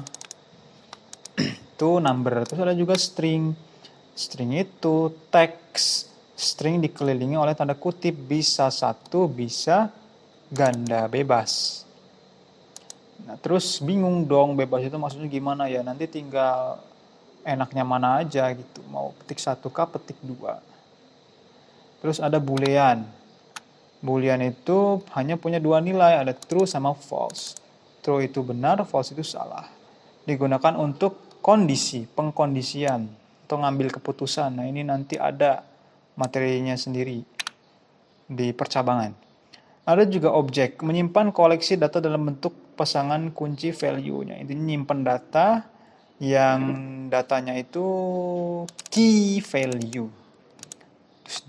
Itu number. Terus ada juga string. String itu teks. String dikelilingi oleh tanda kutip, bisa satu, bisa ganda, bebas. Nah, terus bingung dong bebas itu maksudnya gimana ya? Nanti tinggal enaknya mana aja gitu. Mau petik 1 kah, petik 2. Terus ada boolean. Boolean itu hanya punya 2 nilai, ada true sama false. True itu benar, false itu salah. Digunakan untuk kondisi, pengkondisian atau ngambil keputusan. Nah, ini nanti ada materinya sendiri di percabangan. Ada juga objek, menyimpan koleksi data dalam bentuk pasangan kunci value-nya. Intinya nyimpan data yang datanya itu key value. Terus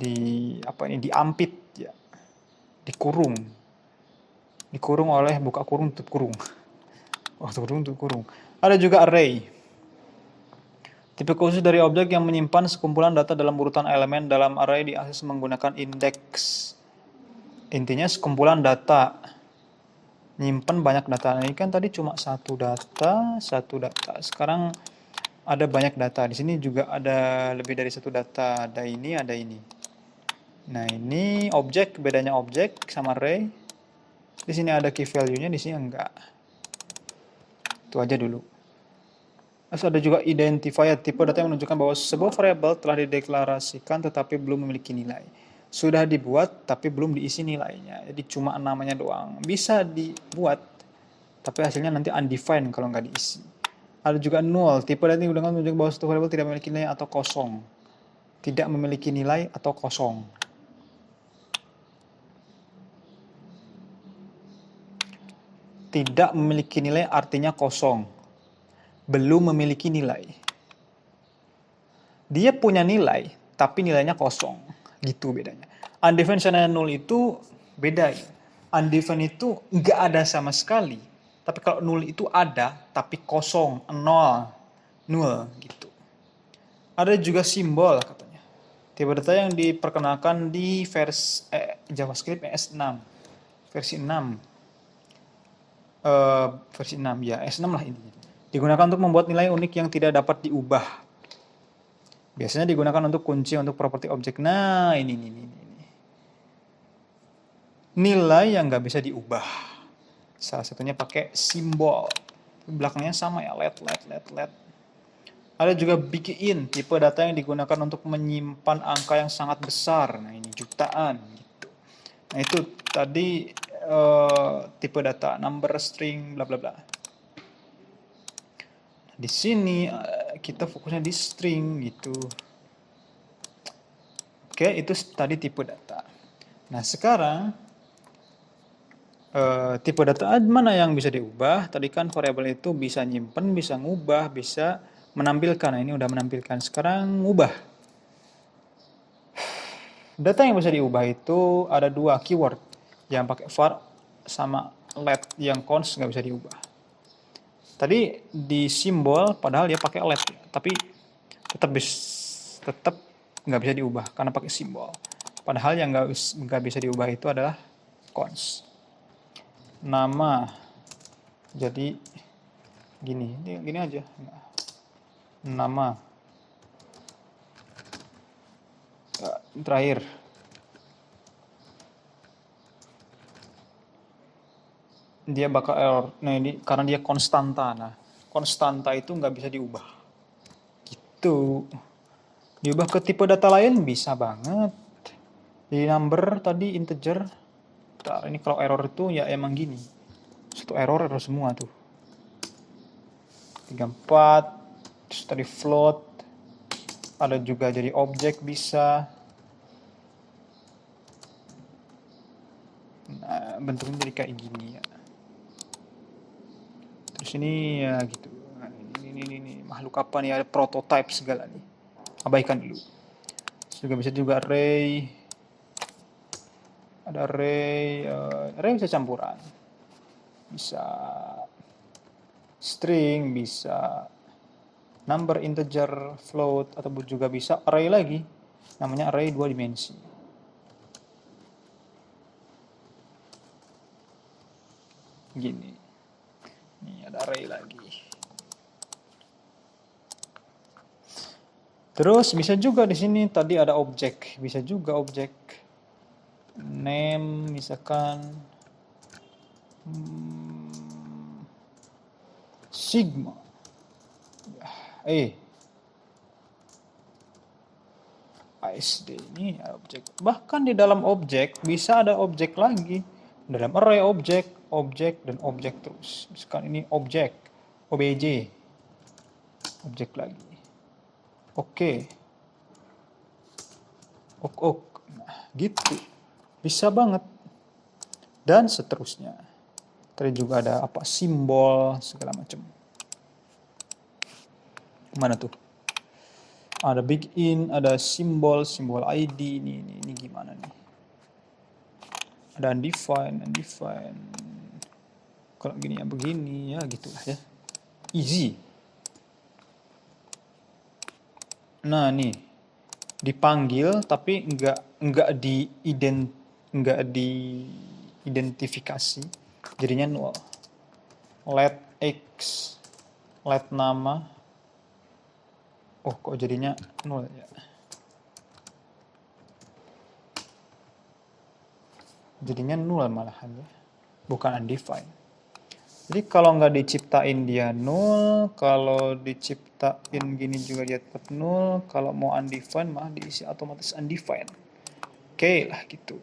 diampit ya. Dikurung. Dikurung oleh buka kurung tutup kurung. Tutup kurung. Ada juga array. Tipe khusus dari objek yang menyimpan sekumpulan data dalam urutan elemen dalam array diakses menggunakan indeks. Intinya sekumpulan data. Nyimpan banyak data. Ini kan tadi cuma satu data. Sekarang ada banyak data. Di sini juga ada lebih dari satu data. Ada ini, ada ini. Nah, ini objek, bedanya objek sama array. Di sini ada key value-nya, di sini enggak. Itu aja dulu. Terus ada juga identifier, tipe data yang menunjukkan bahwa sebuah variabel telah dideklarasikan tetapi belum memiliki nilai. Sudah dibuat tapi belum diisi nilainya. Jadi cuma namanya doang. Bisa dibuat Tapi hasilnya nanti undefined kalau nggak diisi. Ada juga null, tipe data yang digunakan menunjukkan bahwa suatu variabel tidak memiliki nilai atau kosong. Tidak memiliki nilai atau kosong. Tidak memiliki nilai artinya kosong. Belum memiliki nilai. Dia punya nilai, tapi nilainya kosong. Gitu bedanya. Undefined sama null itu beda ya. Undefined itu nggak ada sama sekali. Tapi kalau null itu ada, tapi kosong, nol, null gitu. Ada juga simbol katanya. Tipe data yang diperkenalkan di versi JavaScript S6. Versi 6. Versi 6 ya, S6 lah intinya. Digunakan untuk membuat nilai unik yang tidak dapat diubah. Biasanya digunakan untuk kunci untuk properti objek. Nah, ini. Nilai yang nggak bisa diubah. Salah satunya pakai simbol. Belakangnya sama ya, let. Ada juga begin, tipe data yang digunakan untuk menyimpan angka yang sangat besar. Nah, ini jutaan gitu. Nah, itu tadi tipe data, number, string, bla bla bla. Di sini kita fokusnya di string gitu. Oke, itu tadi tipe data. Nah, sekarang tipe data mana yang bisa diubah? Tadi kan variabel itu bisa nyimpen, bisa ngubah, bisa menampilkan. Nah, ini udah menampilkan. Sekarang ngubah. Data yang bisa diubah itu ada 2 keyword. Yang pakai var sama let, yang const nggak bisa diubah. Tadi di simbol padahal dia pakai let, tapi tetap nggak bisa diubah karena pakai simbol. Padahal yang nggak bisa diubah itu adalah const. Nama, jadi gini aja. Nama. Terakhir. Dia bakal error. Nah, ini karena dia konstanta. Nah, konstanta itu nggak bisa diubah. Gitu. Diubah ke tipe data lain bisa banget. Di number tadi integer. Bentar, ini kalau error itu ya emang gini. Satu error semua tuh. 34. Terus tadi float. Ada juga jadi objek bisa. Nah, bentuknya jadi kayak gini ya. Terus ini ya gitu. Nah, ini makhluk apa nih, ada prototype segala nih. Abaikan dulu. Juga bisa juga array. Ada array bisa campuran. Bisa string, bisa number, integer, float, atau juga bisa array lagi. Namanya array 2 dimensi. Gini. Ini ada array lagi. Terus bisa juga di sini tadi ada objek, bisa juga objek name misalkan sigma. ASD ini ada objek. Bahkan di dalam objek bisa ada objek lagi. Dalam array objek dan objek terus. Misalkan ini objek obj, objek lagi. Oke. Nah, gitu. Bisa banget. Dan seterusnya. Tadi juga ada apa, simbol segala macam. Mana tuh? Ada begin, ada simbol ID. Ini gimana nih? Ada undefined. Kalau gini ya begini ya, gitulah ya. Easy. Nah, nih dipanggil tapi enggak diidentifikasi, jadinya null. Let x, let nama. Oh, kok jadinya null ya? Jadinya null malahan ya, bukan undefined. Jadi kalau nggak diciptain dia null, kalau diciptain gini juga dia tetap null, kalau mau undefined mah diisi otomatis undefined. Oke lah gitu.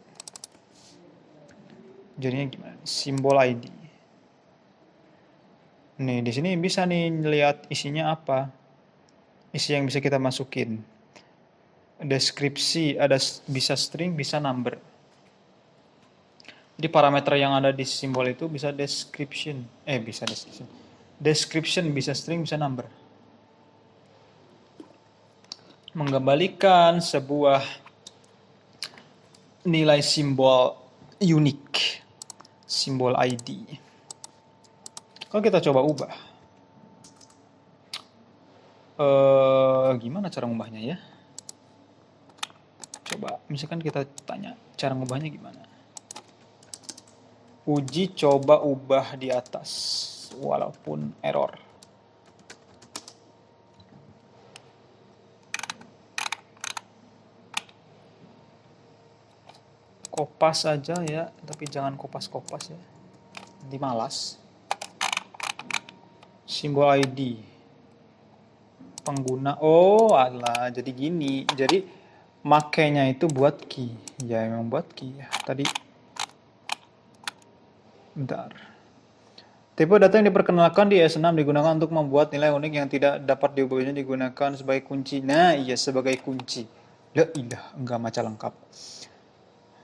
Jadinya gimana? Simbol ID. Nih, di sini bisa nih lihat isinya apa. Isi yang bisa kita masukin. Deskripsi, ada bisa string, bisa number. Jadi parameter yang ada di simbol itu bisa description. Bisa description. Description bisa string, bisa number. Mengembalikan sebuah nilai simbol unik. Simbol ID. Kalau kita coba ubah. Gimana cara ngubahnya ya? Coba, misalkan kita tanya cara ngubahnya gimana. Uji coba ubah di atas, walaupun error. Kopas aja ya, tapi jangan kopas-kopas ya. Nanti malas. Simbol ID. Pengguna, oh alah, jadi gini. Jadi makainya itu buat key. Ya emang buat key ya. Tadi, bentar. Tipe data yang diperkenalkan di S6 digunakan untuk membuat nilai unik yang tidak dapat diubahnya digunakan sebagai kunci. Nah, iya sebagai kunci. La ilah, enggak maca lengkap.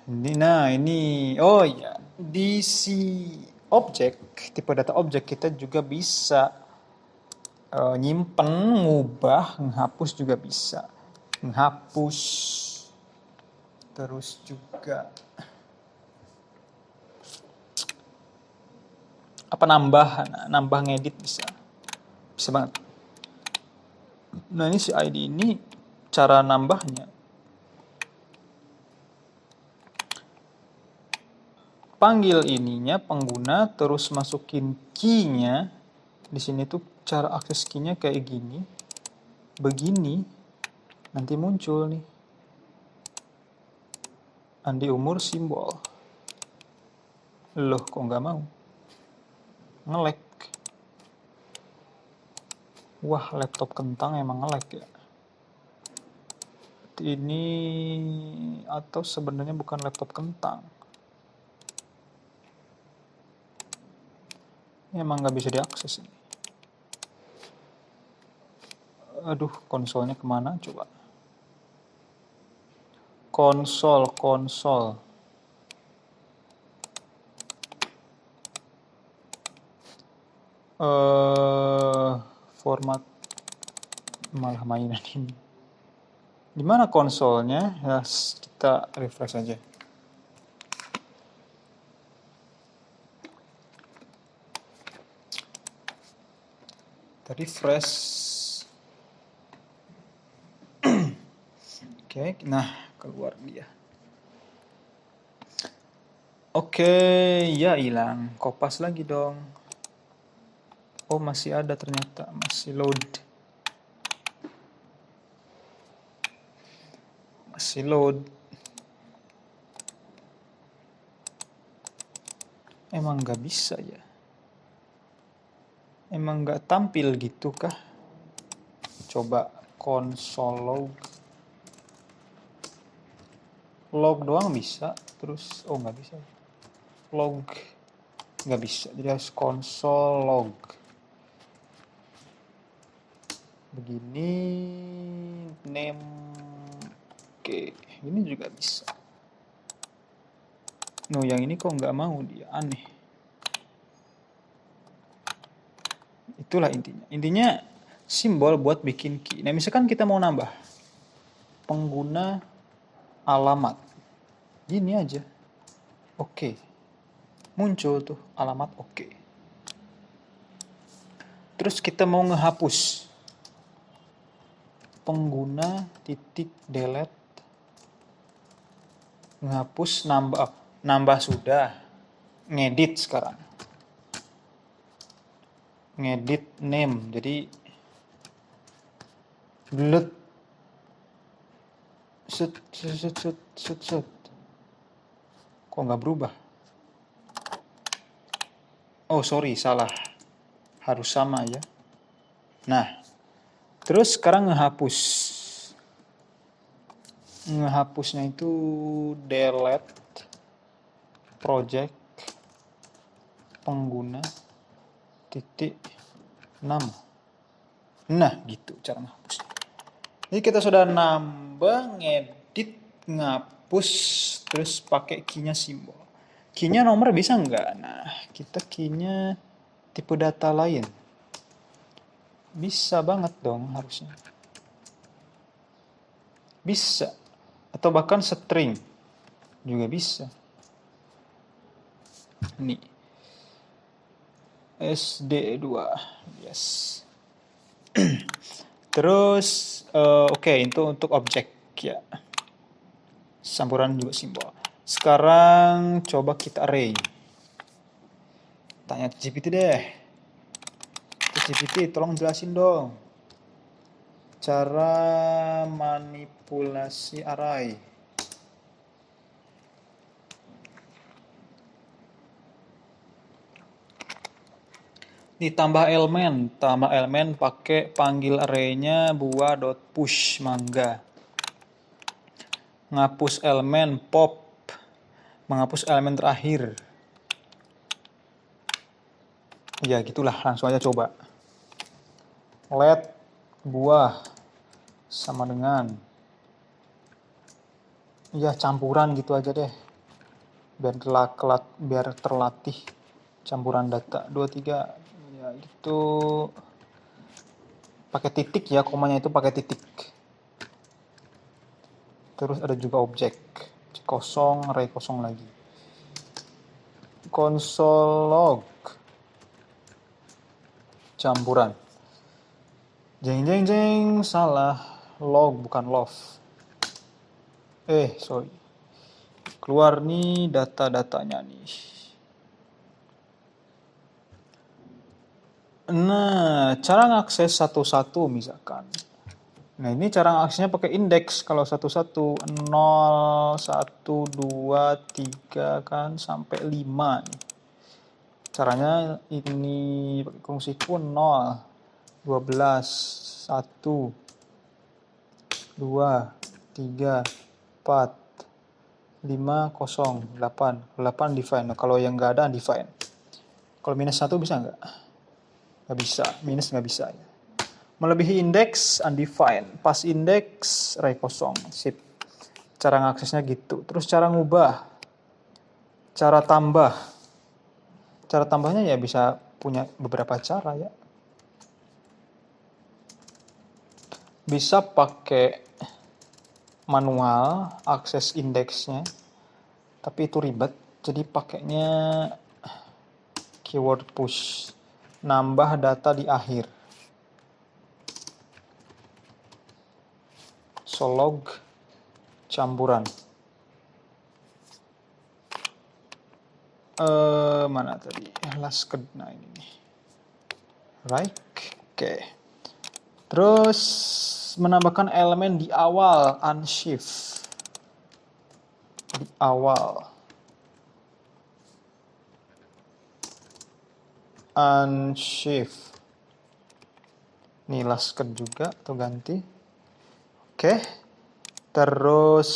Ini, oh iya, di si objek, tipe data objek kita juga bisa nyimpen, ngubah, menghapus juga bisa. Menghapus, terus juga apa nambah ngedit bisa banget. Nah ini si ID ini cara nambahnya. Panggil ininya pengguna, terus masukin key-nya. Di sini tuh cara akses key-nya kayak gini. Begini. Nanti muncul nih. Andi umur simbol. Loh, kok nggak mau? Nge-lag. Wah, laptop kentang emang nge-lag ya. Ini atau sebenarnya bukan laptop kentang. Ini emang nggak bisa diakses ini. Aduh, konsolnya kemana? Coba. Konsol. Format malah mainan ini. Di mana konsolnya? Ya, kita refresh aja. Kita refresh. Oke, nah keluar dia. Oke, ya hilang. Kopas lagi dong. Oh, masih ada ternyata. Masih load. Emang nggak bisa ya? Emang nggak tampil gitu kah? Coba console log. Log doang bisa. Terus, oh nggak bisa. Log. Nggak bisa. Jadi harus console log. Begini. Name. Oke. Ini juga bisa. No, yang ini kok nggak mau dia, aneh. Itulah intinya. Intinya simbol buat bikin key. Nah, misalkan kita mau nambah pengguna alamat. Gini aja. Oke. Muncul tuh alamat oke. Terus kita mau ngehapus pengguna titik delete. Ngehapus nambah sudah. Ngedit sekarang. Ngedit name. Jadi set. Kok nggak berubah? Oh sorry, salah. Harus sama ya. Nah, terus sekarang ngehapus. Ngehapusnya itu delete project pengguna titik 6. Nah, gitu cara menghapusnya. Jadi kita sudah nambah, ngedit, ngapus, terus pakai key-nya simbol. Key-nya nomor bisa nggak? Nah, kita key-nya tipe data lain. Bisa banget dong harusnya. Bisa. Atau bahkan string juga bisa. Nih. SD2. Yes. Terus, oke, itu untuk objek ya. Campuran juga simbol. Sekarang coba kita array. Tanya GPT deh. GPT, tolong jelasin dong cara manipulasi array. Ditambah elemen pakai panggil array-nya buah.push mangga. Ngapus elemen pop, menghapus elemen terakhir. Ya gitulah, langsung aja coba. Let buah sama dengan, ya campuran gitu aja deh, biar terlatih campuran data 23 ya itu pakai titik ya, komanya itu pakai titik. Terus ada juga objek kosong, array kosong lagi. Console log campuran. Jeng jeng jeng, salah, log bukan love. Sorry. Keluar nih data-datanya nih. Nah, cara ngakses satu-satu misalkan. Nah, ini cara ngaksesnya pakai indeks. Kalau satu-satu 0, 1, 2, 3 kan sampai 5 nih. Caranya ini pakai fungsi kun 0, 12, 1, 2, 3, 4, 5, 0, 8. 8 define. Nah, kalau yang nggak ada undefined. Kalau minus 1 bisa nggak? Nggak bisa. Minus nggak bisa. Ya. Melebihi indeks undefined. Pas indeks array kosong. Sip. Cara ngaksesnya gitu. Terus cara ngubah. Cara tambah. Cara tambahnya ya bisa punya beberapa cara ya. Bisa pakai manual akses indeksnya, tapi itu ribet, jadi pakainya keyword push, nambah data di akhir. Solog campuran. Mana tadi? Last nah ini nih. Right, oke. Terus menambahkan elemen di awal, unshift. Di awal. Unshift. Ini last juga atau ganti. Oke. Terus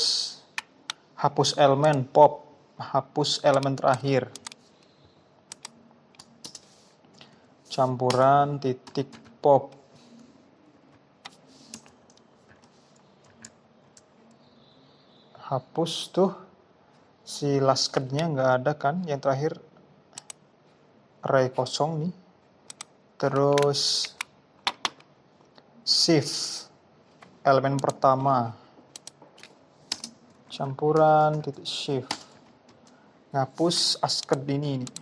hapus elemen pop, hapus elemen terakhir. Campuran titik pop. Hapus tuh si laskednya nggak ada kan, yang terakhir array kosong nih. Terus shift elemen pertama, campuran titik shift, ngapus asked ini nih.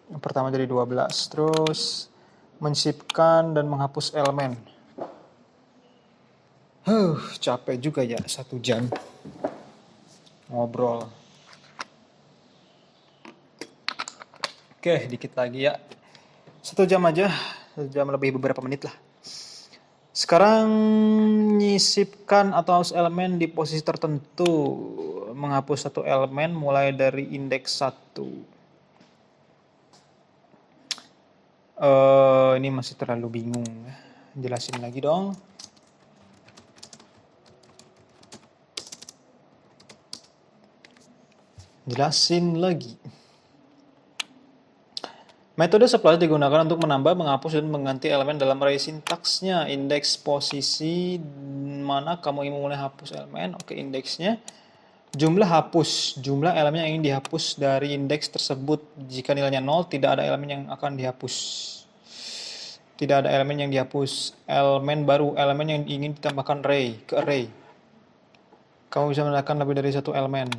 Yang pertama jadi 12. Terus mensipkan dan menghapus elemen. Capek juga ya 1 jam ngobrol. Oke, dikit lagi ya. 1 jam aja, 1 jam lebih beberapa menit lah. Sekarang nyisipkan atau hapus elemen di posisi tertentu. Menghapus satu elemen mulai dari indeks 1. Ini masih terlalu bingung. Jelasin lagi dong. Jelasin lagi. Metode splice digunakan untuk menambah, menghapus, dan mengganti elemen dalam array. Sintaksnya, indeks posisi mana kamu ingin memulai hapus elemen. Oke, indeksnya. Jumlah hapus, jumlah elemen yang ingin dihapus dari indeks tersebut. Jika nilainya 0, tidak ada elemen yang akan dihapus. Tidak ada elemen yang dihapus. Elemen baru, elemen yang ingin ditambahkan ke array. Kamu bisa menambahkan lebih dari satu elemen.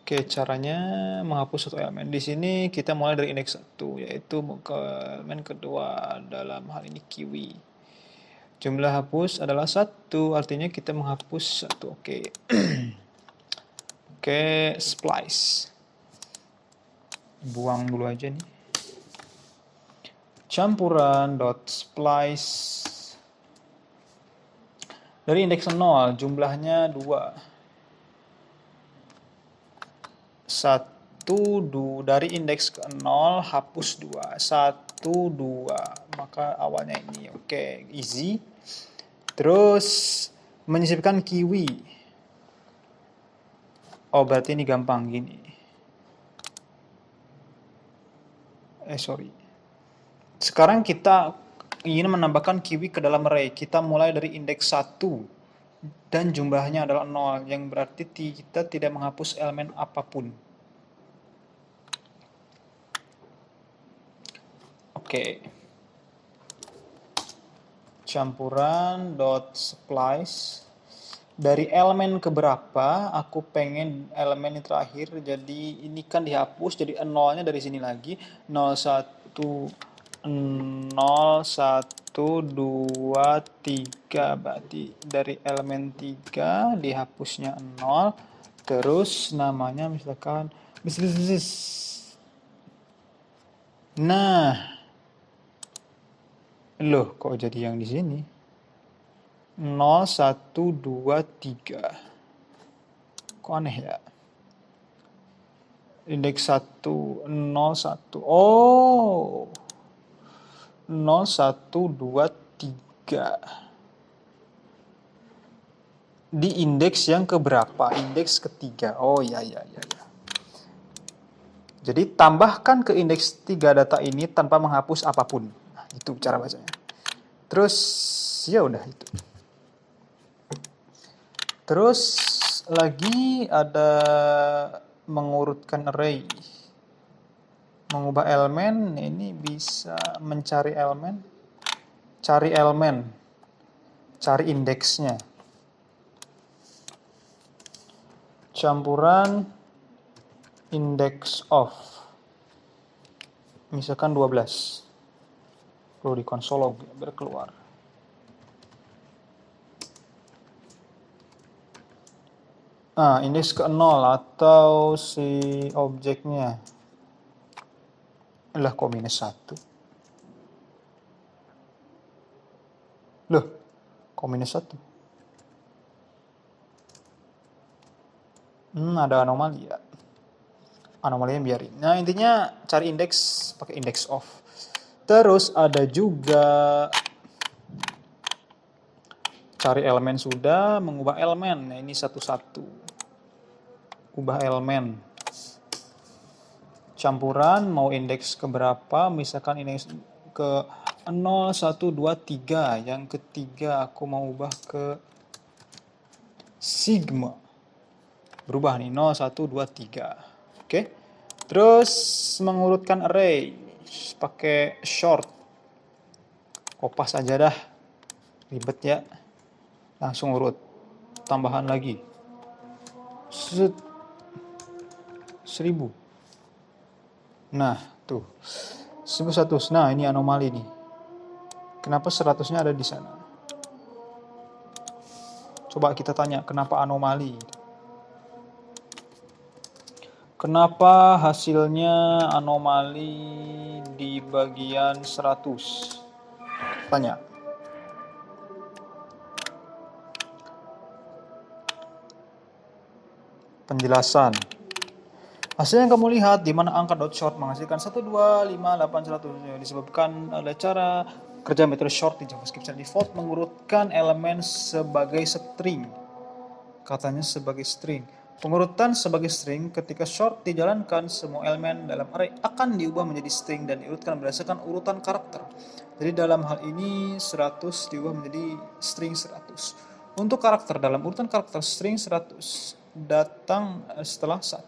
Oke, caranya menghapus satu elemen. Di sini kita mulai dari indeks 1, yaitu ke elemen kedua, dalam hal ini kiwi. Jumlah hapus adalah 1, artinya kita menghapus 1. Oke. Oke, splice. Buang dulu aja nih. Campuran dot splice. Dari indeks 0, jumlahnya 2. 1, dari indeks ke 0, hapus 2. 1, 2. Maka awalnya ini. Oke, easy. Terus, menyisipkan kiwi. Oh, berarti ini gampang gini. Sorry. Sekarang kita ingin menambahkan kiwi ke dalam array. Kita mulai dari indeks 1. Dan jumlahnya adalah 0. Yang berarti kita tidak menghapus elemen apapun. Oke. Campuran dot splice. Dari elemen keberapa aku pengen elemen yang terakhir, jadi ini kan dihapus, jadi 0-nya dari sini lagi. 0, 1, 0, 1, 2, 3. Berarti dari elemen 3 dihapusnya 0. Terus namanya misalkan nah, loh kok jadi yang di sini? 0, 1, 2, 3. Kok aneh ya? Indeks 1, 0, 1. Oh. 0, 1, 2, 3. Di indeks yang keberapa? Indeks ketiga. Oh ya. Jadi tambahkan ke indeks 3 data ini tanpa menghapus apapun. Nah, itu cara bacanya. Terus ya udah itu. Terus lagi ada mengurutkan array. Mengubah elemen, ini bisa mencari elemen. Cari elemen. Cari indeksnya. Campuran index of. Misalkan 12. Perlu di konsol log biar keluar. Nah, indeks ke 0 atau si objeknya. Lah, kok minus 1? Loh, kok minus 1? Ada anomali ya. Anomalinya biarin. Nah, intinya cari indeks pakai index of. Terus ada juga cari elemen sudah, mengubah elemen. Nah, ini satu-satu. Ubah elemen. Campuran mau indeks ke berapa? Misalkan indeks ke 0, 1, 2, 3. Yang ketiga aku mau ubah ke sigma. Berubah nih 0, 1, 2, 3. Oke. Terus mengurutkan array pakai short. Kopas aja dah. Ribet ya. Langsung urut. Tambahan lagi. 1000. Nah, tuh. 1100. Nah, ini anomali nih. Kenapa 100-nya ada di sana? Coba kita tanya, kenapa anomali? Kenapa hasilnya anomali di bagian 100? Tanya. Penjelasan. Hasil yang kamu lihat di mana angka dot short menghasilkan 1, 2, 5, 8, 100 disebabkan oleh cara kerja metode short di JavaScript. Secara default mengurutkan elemen sebagai string. Katanya sebagai string. Pengurutan sebagai string, ketika short dijalankan, semua elemen dalam array akan diubah menjadi string dan diurutkan berdasarkan urutan karakter. Jadi dalam hal ini 100 diubah menjadi string 100. Untuk karakter, dalam urutan karakter string 100 datang setelah 1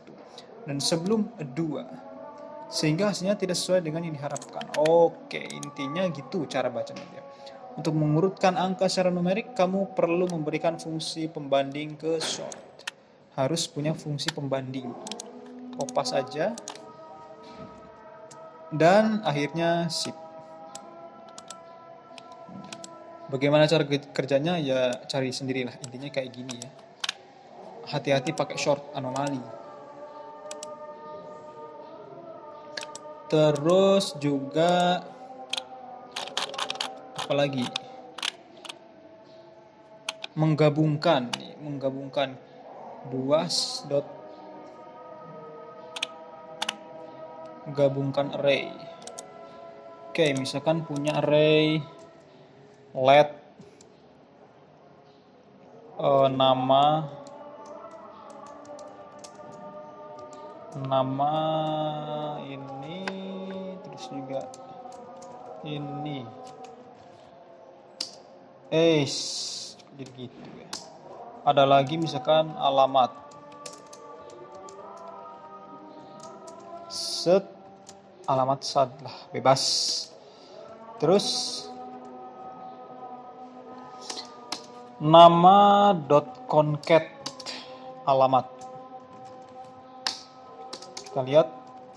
dan sebelum 2. Sehingga hasilnya tidak sesuai dengan yang diharapkan. Oke, intinya gitu cara bacanya dia. Untuk mengurutkan angka secara numerik, kamu perlu memberikan fungsi pembanding ke short. Harus punya fungsi pembanding. Kopas aja. Dan akhirnya sip. Bagaimana cara kerjanya? Ya cari sendirilah. Intinya kayak gini ya. Hati-hati pakai short anomali. Terus juga apalagi? Menggabungkan gabungkan array. Oke, misalkan punya array let nama ini, terus juga ini jadi gitu ya. Ada lagi misalkan alamat alamat sad lah, bebas. Terus nama.concat alamat, kita lihat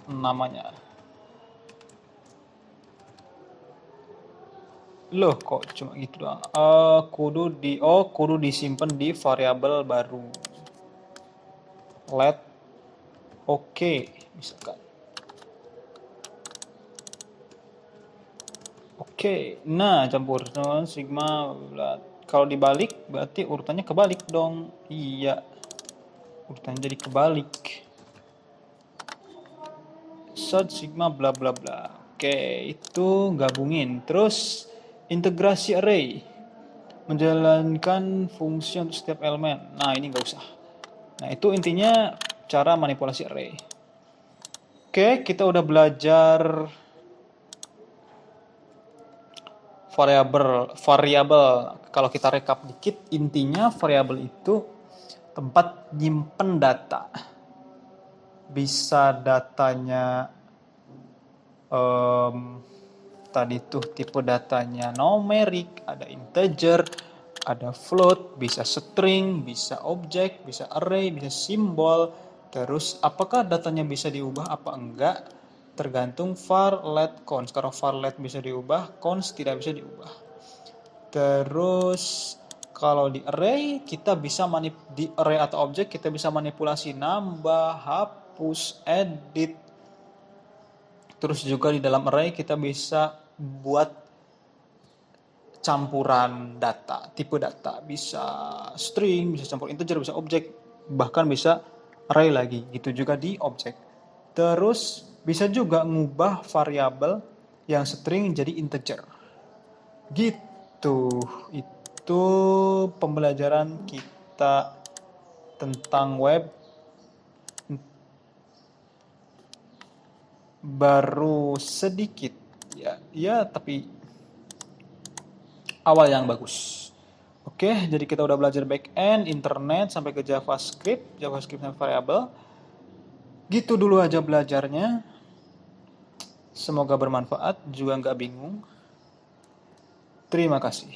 namanya. Loh, kok cuma gitu doang? Kudu disimpan di variabel baru. Let misalkan. Nah campur sigma. Kalau dibalik berarti urutannya kebalik dong. Iya, urutannya jadi kebalik. Sad sigma bla bla bla. Itu gabungin. Terus integrasi array, menjalankan fungsi untuk setiap elemen. Nah ini nggak usah. Nah itu intinya cara manipulasi array. Kita udah belajar variabel. Kalau kita rekap dikit, intinya variabel itu tempat nyimpen data. Bisa datanya tadi tuh tipe datanya numerik, ada integer, ada float, bisa string, bisa objek, bisa array, bisa simbol. Terus apakah datanya bisa diubah apa enggak? Tergantung var let const. Kalau var let bisa diubah, const tidak bisa diubah. Terus kalau di array kita bisa di array atau objek kita bisa manipulasi nambah, hapus, edit. Terus juga di dalam array kita bisa buat campuran data, tipe data, bisa string, bisa campur integer, bisa objek, bahkan bisa array lagi. Gitu juga di objek. Terus bisa juga ngubah variabel yang string jadi integer. Gitu. Itu pembelajaran kita tentang web. Baru sedikit ya tapi awal yang bagus. Jadi kita udah belajar backend, internet, sampai ke JavaScript dan variabel. Gitu dulu aja belajarnya. Semoga bermanfaat, juga nggak bingung. Terima kasih.